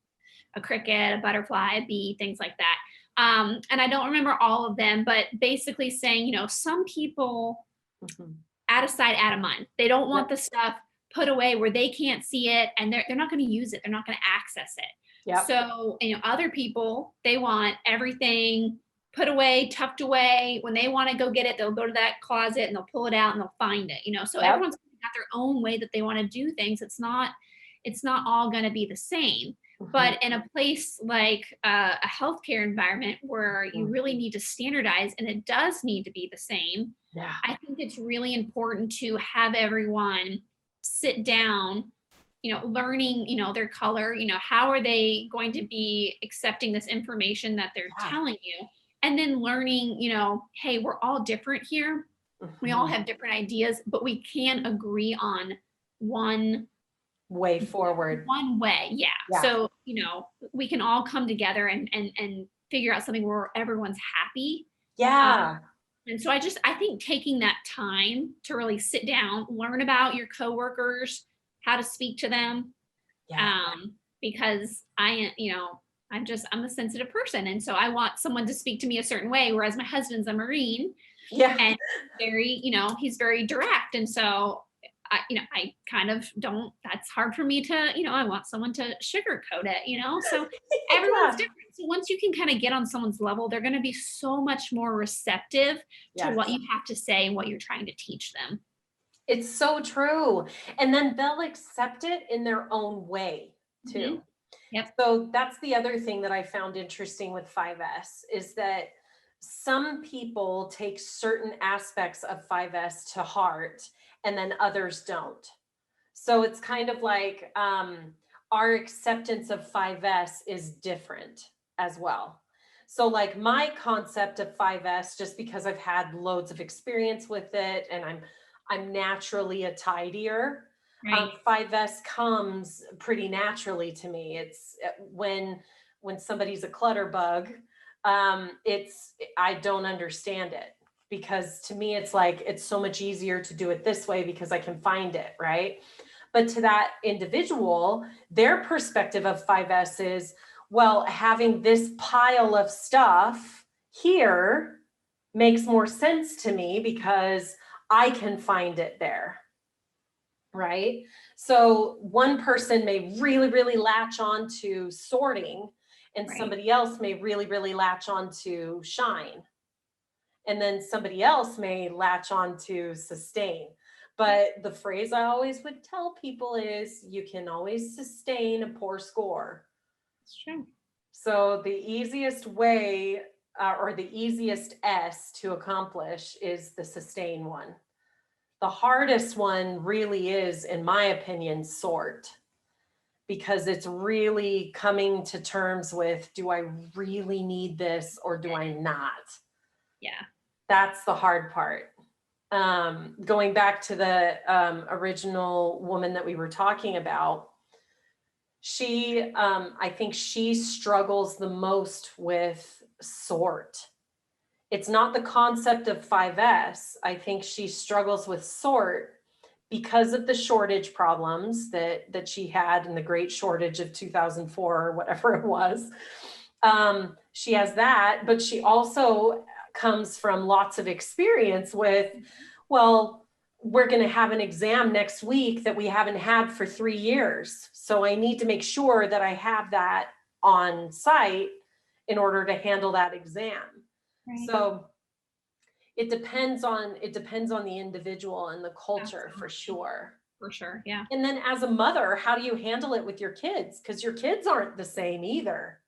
a cricket, a butterfly, a bee, things like that. And I don't remember all of them, but basically saying, some people out of sight, out of mind. They don't want the stuff put away where they can't see it, and they're not going to use it. They're not going to access it. Yep. So, other people, they want everything put away, tucked away. When they want to go get it, they'll go to that closet and they'll pull it out and they'll find it, So everyone's got their own way that they want to do things. It's not all going to be the same. But in a place like a healthcare environment where you really need to standardize and it does need to be the same, Yeah. I think it's really important to have everyone sit down, learning, their color, how are they going to be accepting this information that they're telling you? And then learning, hey, we're all different here. We all have different ideas, but we can agree on one way forward. One way. Yeah. So, we can all come together and figure out something where everyone's happy. Yeah. And so I think taking that time to really sit down, learn about your coworkers, how to speak to them. Because I'm a sensitive person. And so I want someone to speak to me a certain way, whereas my husband's a Marine. Yeah. And he's very direct. And so I kind of don't, that's hard for me to, I want someone to sugarcoat it, so everyone's different. So once you can kind of get on someone's level, they're going to be so much more receptive to what you have to say and what you're trying to teach them. It's so true. And then they'll accept it in their own way too. Mm-hmm. Yep. So that's the other thing that I found interesting with 5S is that some people take certain aspects of 5S to heart and then others don't. So it's kind of like our acceptance of 5S is different as well. So like my concept of 5S, just because I've had loads of experience with it and I'm naturally a tidier, 5S comes pretty naturally to me. It's when somebody's a clutter bug, I don't understand it. Because to me, it's like, it's so much easier to do it this way because I can find it, right? But to that individual, their perspective of 5S is, well, having this pile of stuff here makes more sense to me because I can find it there, right? So one person may really, really latch on to sorting and somebody else may really, really latch on to shine. And then somebody else may latch on to sustain. But the phrase I always would tell people is you can always sustain a poor score. That's true. So the easiest way or the easiest S to accomplish is the sustain one. The hardest one really is, in my opinion, sort. Because it's really coming to terms with, do I really need this or do I not? Yeah. That's the hard part. Going back to the original woman that we were talking about, I think she struggles the most with sort. It's not the concept of 5S. I think she struggles with sort because of the shortage problems that she had in the great shortage of 2004 or whatever it was. She has that, but she also comes from lots of experience with, well, we're going to have an exam next week that we haven't had for 3 years. So I need to make sure that I have that on site in order to handle that exam. Right. So it depends on the individual and the culture. Absolutely. For sure. Yeah. And then as a mother, how do you handle it with your kids? Because your kids aren't the same either.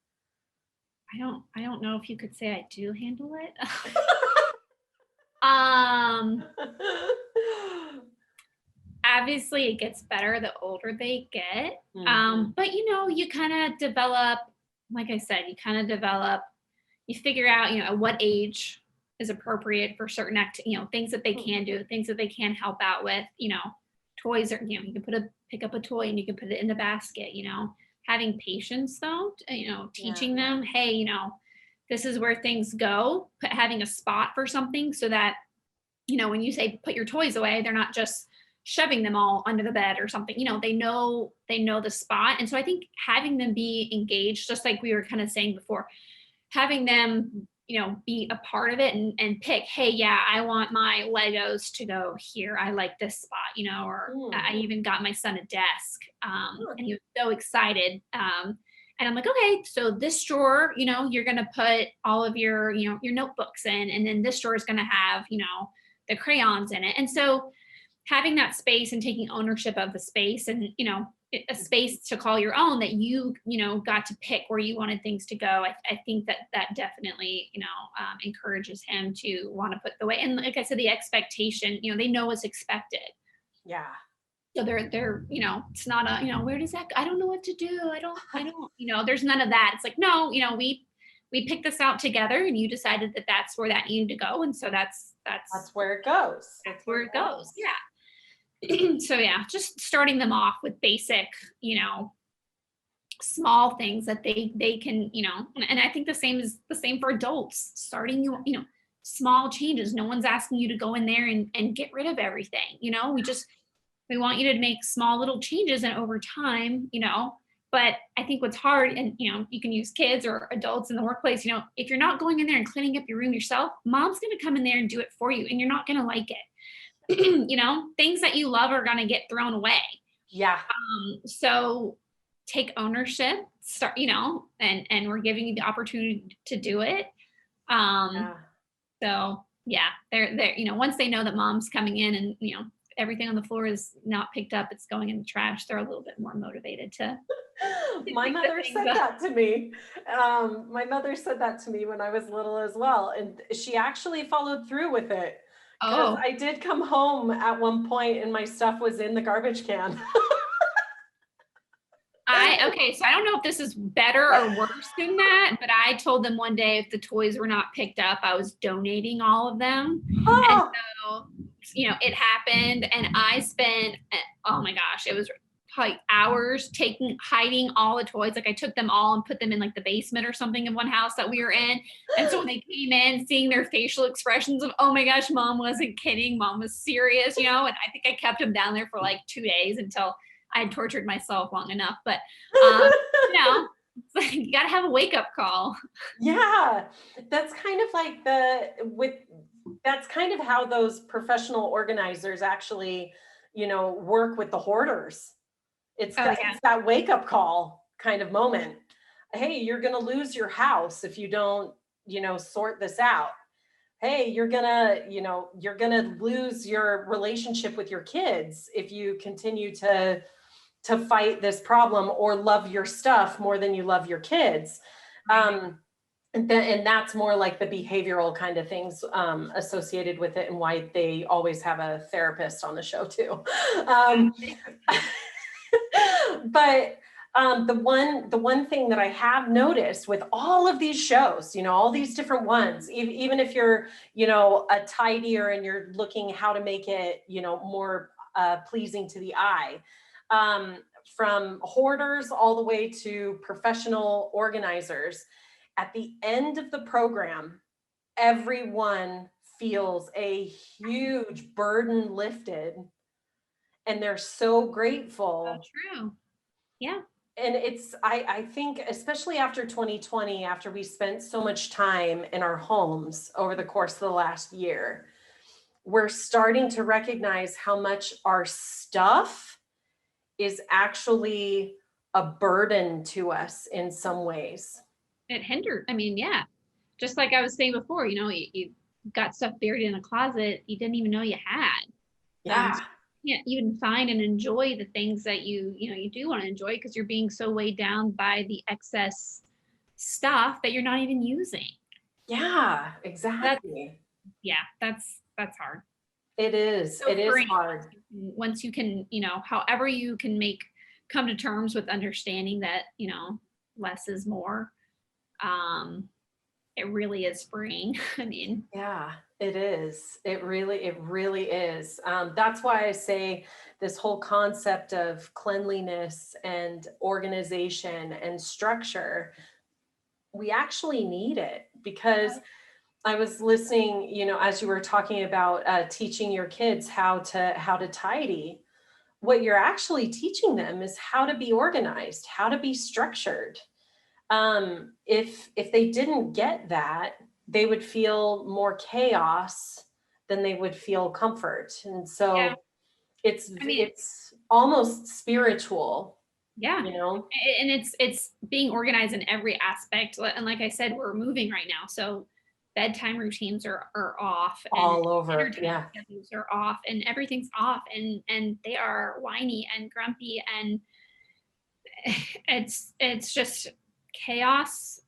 I don't know if you could say I do handle it. Obviously it gets better the older they get. Mm-hmm. But you kind of develop, like I said, you figure out, at what age is appropriate for certain things that they can do, things that they can help out with, toys are, you can pick up a toy and you can put it in the basket, having patience though, teaching them, hey, this is where things go, having a spot for something so that, when you say put your toys away, they're not just shoving them all under the bed or something, they know the spot. And so I think having them be engaged, just like we were kind of saying before, having them, be a part of it and pick, hey, yeah, I want my Legos to go here. I like this spot, or I even got my son a desk and he was so excited. And I'm like, okay, so this drawer, you're going to put all of your, your notebooks in, and then this drawer is going to have, the crayons in it. And so having that space and taking ownership of the space and, a space to call your own, that you got to pick where you wanted things to go. I think that definitely, encourages him to want to put the way. And like I said, the expectation, they know what's expected. Yeah. So they're, it's not a, where does that, I don't know what to do. I don't, there's none of that. It's like, no, we picked this out together and you decided that that's where that needed to go. And so that's where it goes. That's where it goes. Yeah. So yeah, just starting them off with basic, small things that they can, and I think the same for adults, starting, small changes. No one's asking you to go in there and get rid of everything. We want you to make small little changes, and over time, but I think what's hard, and you can use kids or adults in the workplace, if you're not going in there and cleaning up your room yourself, mom's going to come in there and do it for you, and you're not going to like it. Things that you love are going to get thrown away. Yeah. So take ownership, start, and we're giving you the opportunity to do it. So yeah, they're, once they know that mom's coming in and, everything on the floor is not picked up, it's going in the trash, they're a little bit more motivated to. My mother said that to me. My mother said that to me when I was little as well. And she actually followed through with it. Oh, I did come home at one point and my stuff was in the garbage can. Okay, so I don't know if this is better or worse than that, but I told them one day if the toys were not picked up, I was donating all of them. Oh. And so, it happened, and I spent, oh my gosh, it was like hours hiding all the toys. Like I took them all and put them in like the basement or something of one house that we were in. And so when they came in, seeing their facial expressions of, oh my gosh, mom wasn't kidding, mom was serious, and I think I kept them down there for like 2 days until I had tortured myself long enough. But it's like, you gotta have a wake-up call. Yeah, that's kind of like that's kind of how those professional organizers actually, work with the hoarders. It's that wake-up call kind of moment. Hey, you're gonna lose your house if you don't, sort this out. Hey, you're gonna lose your relationship with your kids if you continue to fight this problem or love your stuff more than you love your kids. And that's more like the behavioral kind of things associated with it, and why they always have a therapist on the show too. But the one thing that I have noticed with all of these shows, all these different ones, even if you're, a tidier and you're looking how to make it, more pleasing to the eye, from hoarders all the way to professional organizers, at the end of the program, everyone feels a huge burden lifted, and they're so grateful. So true. Yeah. And I think, especially after 2020, after we spent so much time in our homes over the course of the last year, we're starting to recognize how much our stuff is actually a burden to us in some ways. It hindered. Yeah. Just like I was saying before, you got stuff buried in a closet you didn't even know you had. Yeah. You can't even find and enjoy the things that you do want to enjoy because you're being so weighed down by the excess stuff that you're not even using. Yeah, exactly. That's hard. It is. So it is hard. Once you can, however you can come to terms with understanding that, less is more. It really is freeing. Yeah, it is. It really is. That's why I say this whole concept of cleanliness and organization and structure, we actually need it, because I was listening, as you were talking about teaching your kids how to tidy. What you're actually teaching them is how to be organized, how to be structured. If they didn't get that, they would feel more chaos than they would feel comfort. And so it's almost spiritual. Yeah. And it's being organized in every aspect. And like I said, we're moving right now. So bedtime routines are off. All over. Yeah. Schedules are off, and everything's off, and they are whiny and grumpy, and it's just chaos,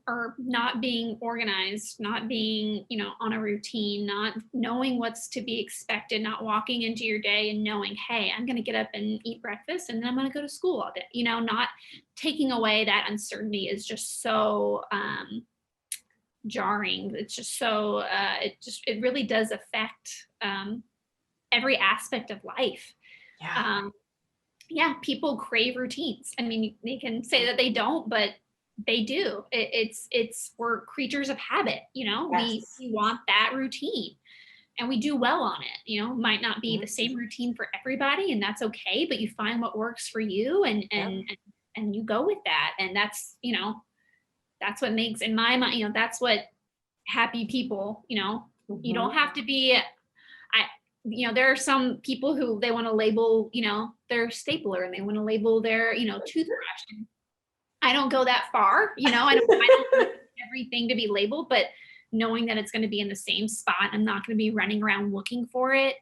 or not being organized, not being, on a routine, not knowing what's to be expected, not walking into your day and knowing, hey, I'm going to get up and eat breakfast and then I'm going to go to school all day, not taking away that uncertainty is just so jarring. It's just so, it really does affect every aspect of life. Yeah, people crave routines. I mean, they can say that they don't, but they do. We're creatures of habit, Yes. we want that routine and we do well on it, might not be the same routine for everybody, and that's okay, but you find what works for you and you go with that. And that's, that's what makes, in my mind, that's what happy people, you don't have to be, there are some people who they want to label, their stapler, and they want to label their, toothbrush. And I don't go that far, I don't want everything to be labeled, but knowing that it's going to be in the same spot, I'm not going to be running around looking for it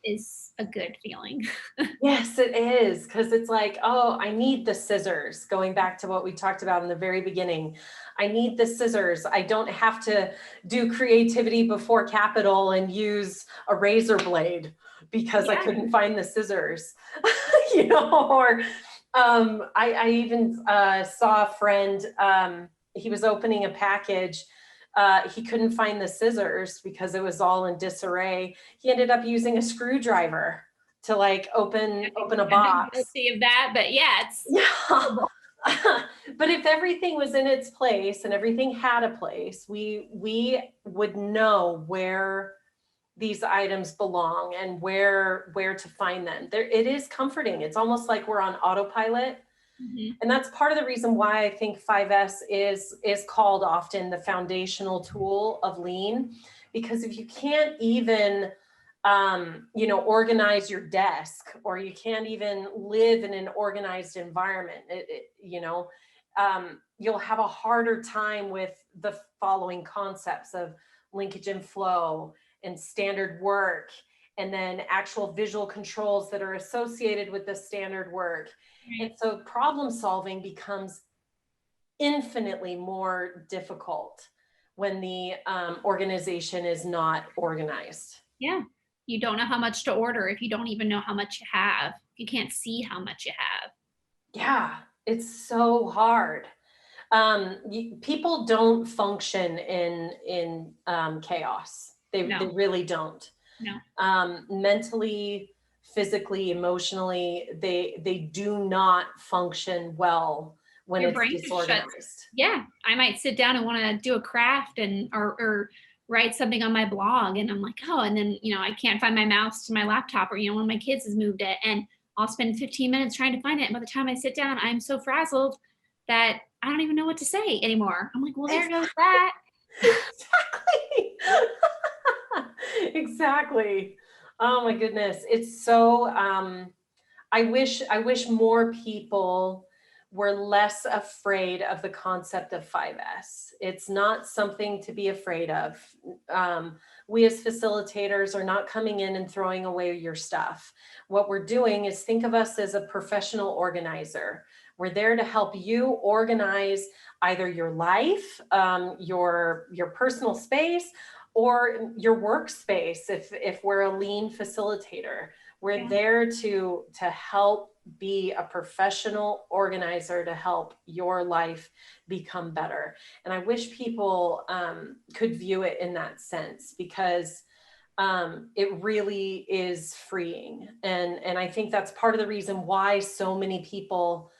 is a good feeling. Yes, it is. Because it's like, oh, I need the scissors. Going back to what we talked about in the very beginning, I need the scissors. I don't have to do creativity before capital and use a razor blade because I couldn't find the scissors, or I even saw a friend, he was opening a package. He couldn't find the scissors because it was all in disarray. He ended up using a screwdriver to like open a box. Of that, but But if everything was in its place and everything had a place, we would know where these items belong and where to find them. It is comforting. It's almost like we're on autopilot. And that's part of the reason why I think 5S is called often the foundational tool of lean, because if you can't even organize your desk, or you can't even live in an organized environment, you'll have a harder time with the following concepts of linkage and flow and standard work, and then actual visual controls that are associated with the standard work. And so problem solving becomes infinitely more difficult when the organization is not organized. Yeah. You don't know how much to order if you don't even know how much you have. You can't see how much you have. Yeah, it's so hard. People don't function in chaos. They really don't. No. Mentally, physically, emotionally, they do not function well when it's disorganized. Yeah, I might sit down and want to do a craft or write something on my blog, and I'm like, oh, and then I can't find my mouse to my laptop, or one of my kids has moved it, and I'll spend 15 minutes trying to find it. And by the time I sit down, I'm so frazzled that I don't even know what to say anymore. I'm like, well, there goes that. Exactly. Exactly. Oh my goodness. It's so, I wish more people were less afraid of the concept of 5S. It's not something to be afraid of. We as facilitators are not coming in and throwing away your stuff. What we're doing is think of us as a professional organizer. We're there to help you organize either your life, your personal space, or your workspace. If we're a lean facilitator, we're there to help be a professional organizer to help your life become better. And I wish people could view it in that sense, because it really is freeing. And I think that's part of the reason why so many people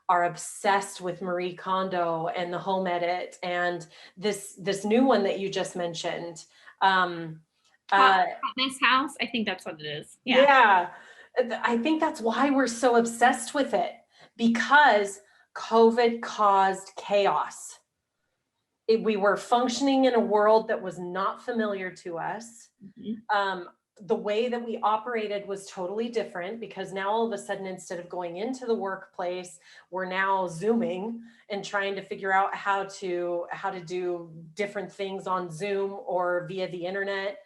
are obsessed with Marie Kondo and the home edit and this new one that you just mentioned. Hotness House. I think that's what it is. Yeah. I think that's why we're so obsessed with it, because COVID caused chaos. We were functioning in a world that was not familiar to us. The way that we operated was totally different, because now all of a sudden, instead of going into the workplace, we're now Zooming and trying to figure out how to do different things on Zoom or via the internet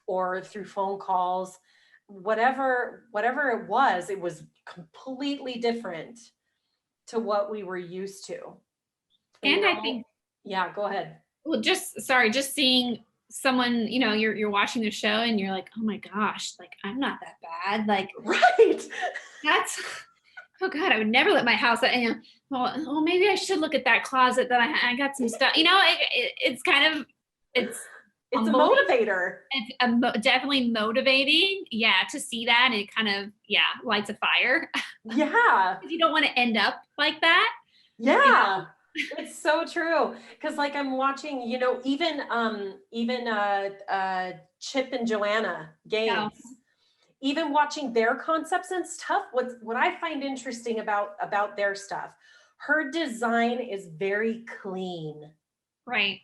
or through phone calls. Whatever it was completely different. to what we were used to. And I think, yeah, go ahead. Well, just seeing someone, you're watching the show and you're like, oh my gosh, like I'm not that bad. Like, right. That's, oh God, I would never let my house, well, maybe I should look at that closet that I got some stuff, it's kind of, it's a motivator. It's definitely motivating. Yeah. To see that. And it kind of, lights a fire. Yeah. You don't want to end up like that. Yeah. It's so true. Cause like I'm watching, even Chip and Joanna Gaines, even watching their concepts and stuff. What I find interesting about their stuff, her design is very clean. Right.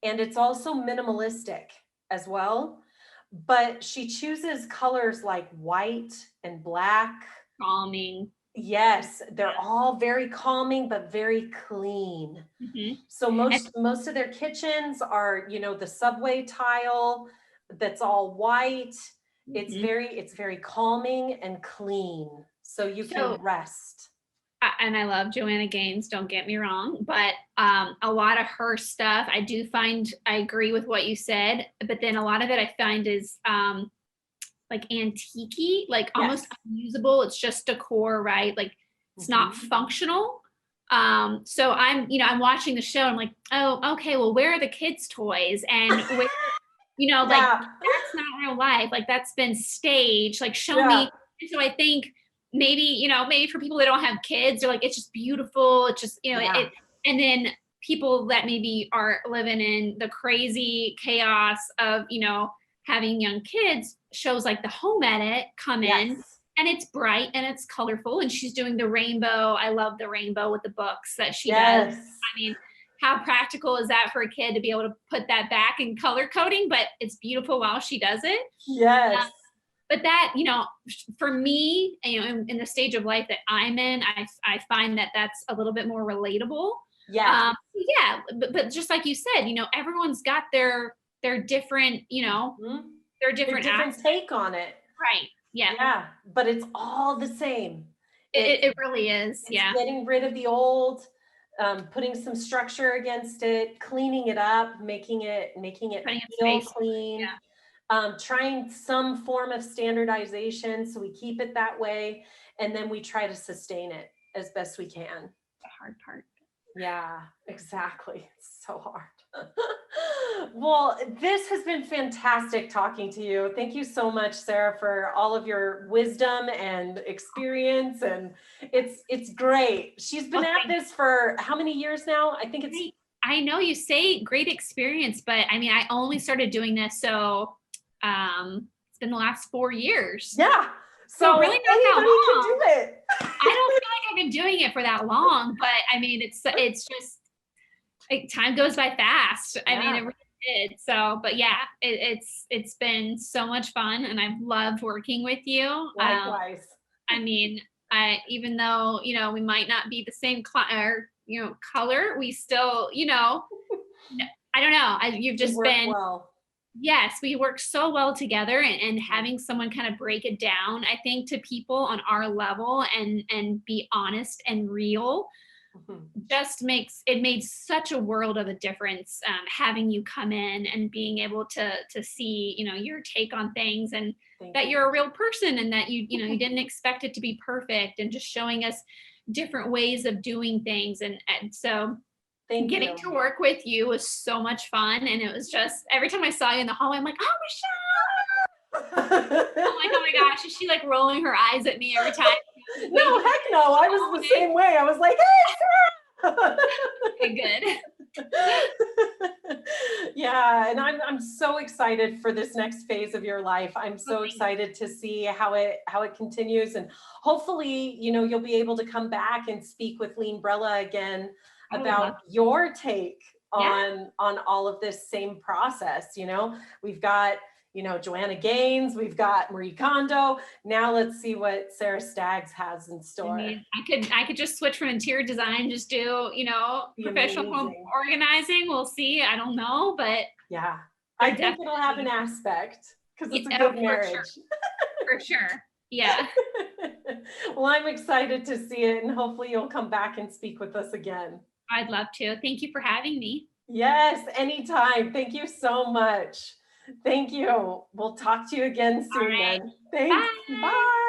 And it's also minimalistic as well, but she chooses colors like white and black. Calming. Yes, they're all very calming, but very clean. Mm-hmm. So most of their kitchens are, the subway tile that's all white. Mm-hmm. It's very calming and clean. So you can rest. And I love Joanna Gaines, don't get me wrong, but a lot of her stuff, I agree with what you said, but then a lot of it I find is like antique-y, like almost unusable. It's just decor, right? Like it's not functional. So I'm watching the show. I'm like, oh, okay, well, where are the kids' toys? And where, like that's not real life. Like that's been staged. Like show me. And so I think maybe for people that don't have kids, they're like, it's just beautiful. It's just, it, and then people that maybe are living in the crazy chaos of, having young kids, shows like the Home Edit come in and it's bright and it's colorful and she's doing the rainbow. I love the rainbow with the books that she does. I mean, how practical is that for a kid to be able to put that back in color coding, but it's beautiful while she does it. Yes. But that, for me, in the stage of life that I'm in, I find that that's a little bit more relatable. Yeah. But just like you said, everyone's got their different, their different take on it. Right. Yeah. Yeah. But it's all the same. It really is. It's getting rid of the old, putting some structure against it, cleaning it up, making it feel clean. Yeah. Trying some form of standardization so we keep it that way, and then we try to sustain it as best we can. The hard part. Yeah, exactly. It's so hard. Well, this has been fantastic talking to you. Thank you so much, Sarah, for all of your wisdom and experience. And it's great. She's been at this for how many years now? I think I know you say great experience, but I mean, I only started doing this. So it's been the last 4 years. Yeah. So really not that long. Can do it. I don't feel like I've been doing it for that long, but I mean, it's just like time goes by fast. I mean, it really did. So, but yeah, it's been so much fun and I've loved working with you. Likewise. I mean, even though, we might not be the same color, we still, I don't know. You've just been, yes, we work so well together and having someone kind of break it down, I think, to people on our level and be honest and real. Just made such a world of a difference, having you come in and being able to see, your take on things and that you're a real person and that you didn't expect it to be perfect and just showing us different ways of doing things. And so getting to work with you was so much fun. And it was just, every time I saw you in the hallway, I'm like, oh, Michelle. I'm like, oh my gosh, is she like rolling her eyes at me every time? No, heck no. I was the same way. I was like, hey, Sarah. Okay, good. Yeah. And I'm so excited for this next phase of your life. I'm so excited to see how it continues. And hopefully, you'll be able to come back and speak with Leanbrella again about your take on all of this same process. We've got, Joanna Gaines, we've got Marie Kondo. Now let's see what Sarah Staggs has in store. I could just switch from interior design, just do, professional home organizing. We'll see. I don't know, but yeah, I think it'll have an aspect because it's a good marriage. For sure. Yeah. Well, I'm excited to see it, and hopefully you'll come back and speak with us again. I'd love to. Thank you for having me. Yes, anytime. Thank you so much. Thank you. We'll talk to you again All soon right. then. Thanks. Bye. Bye.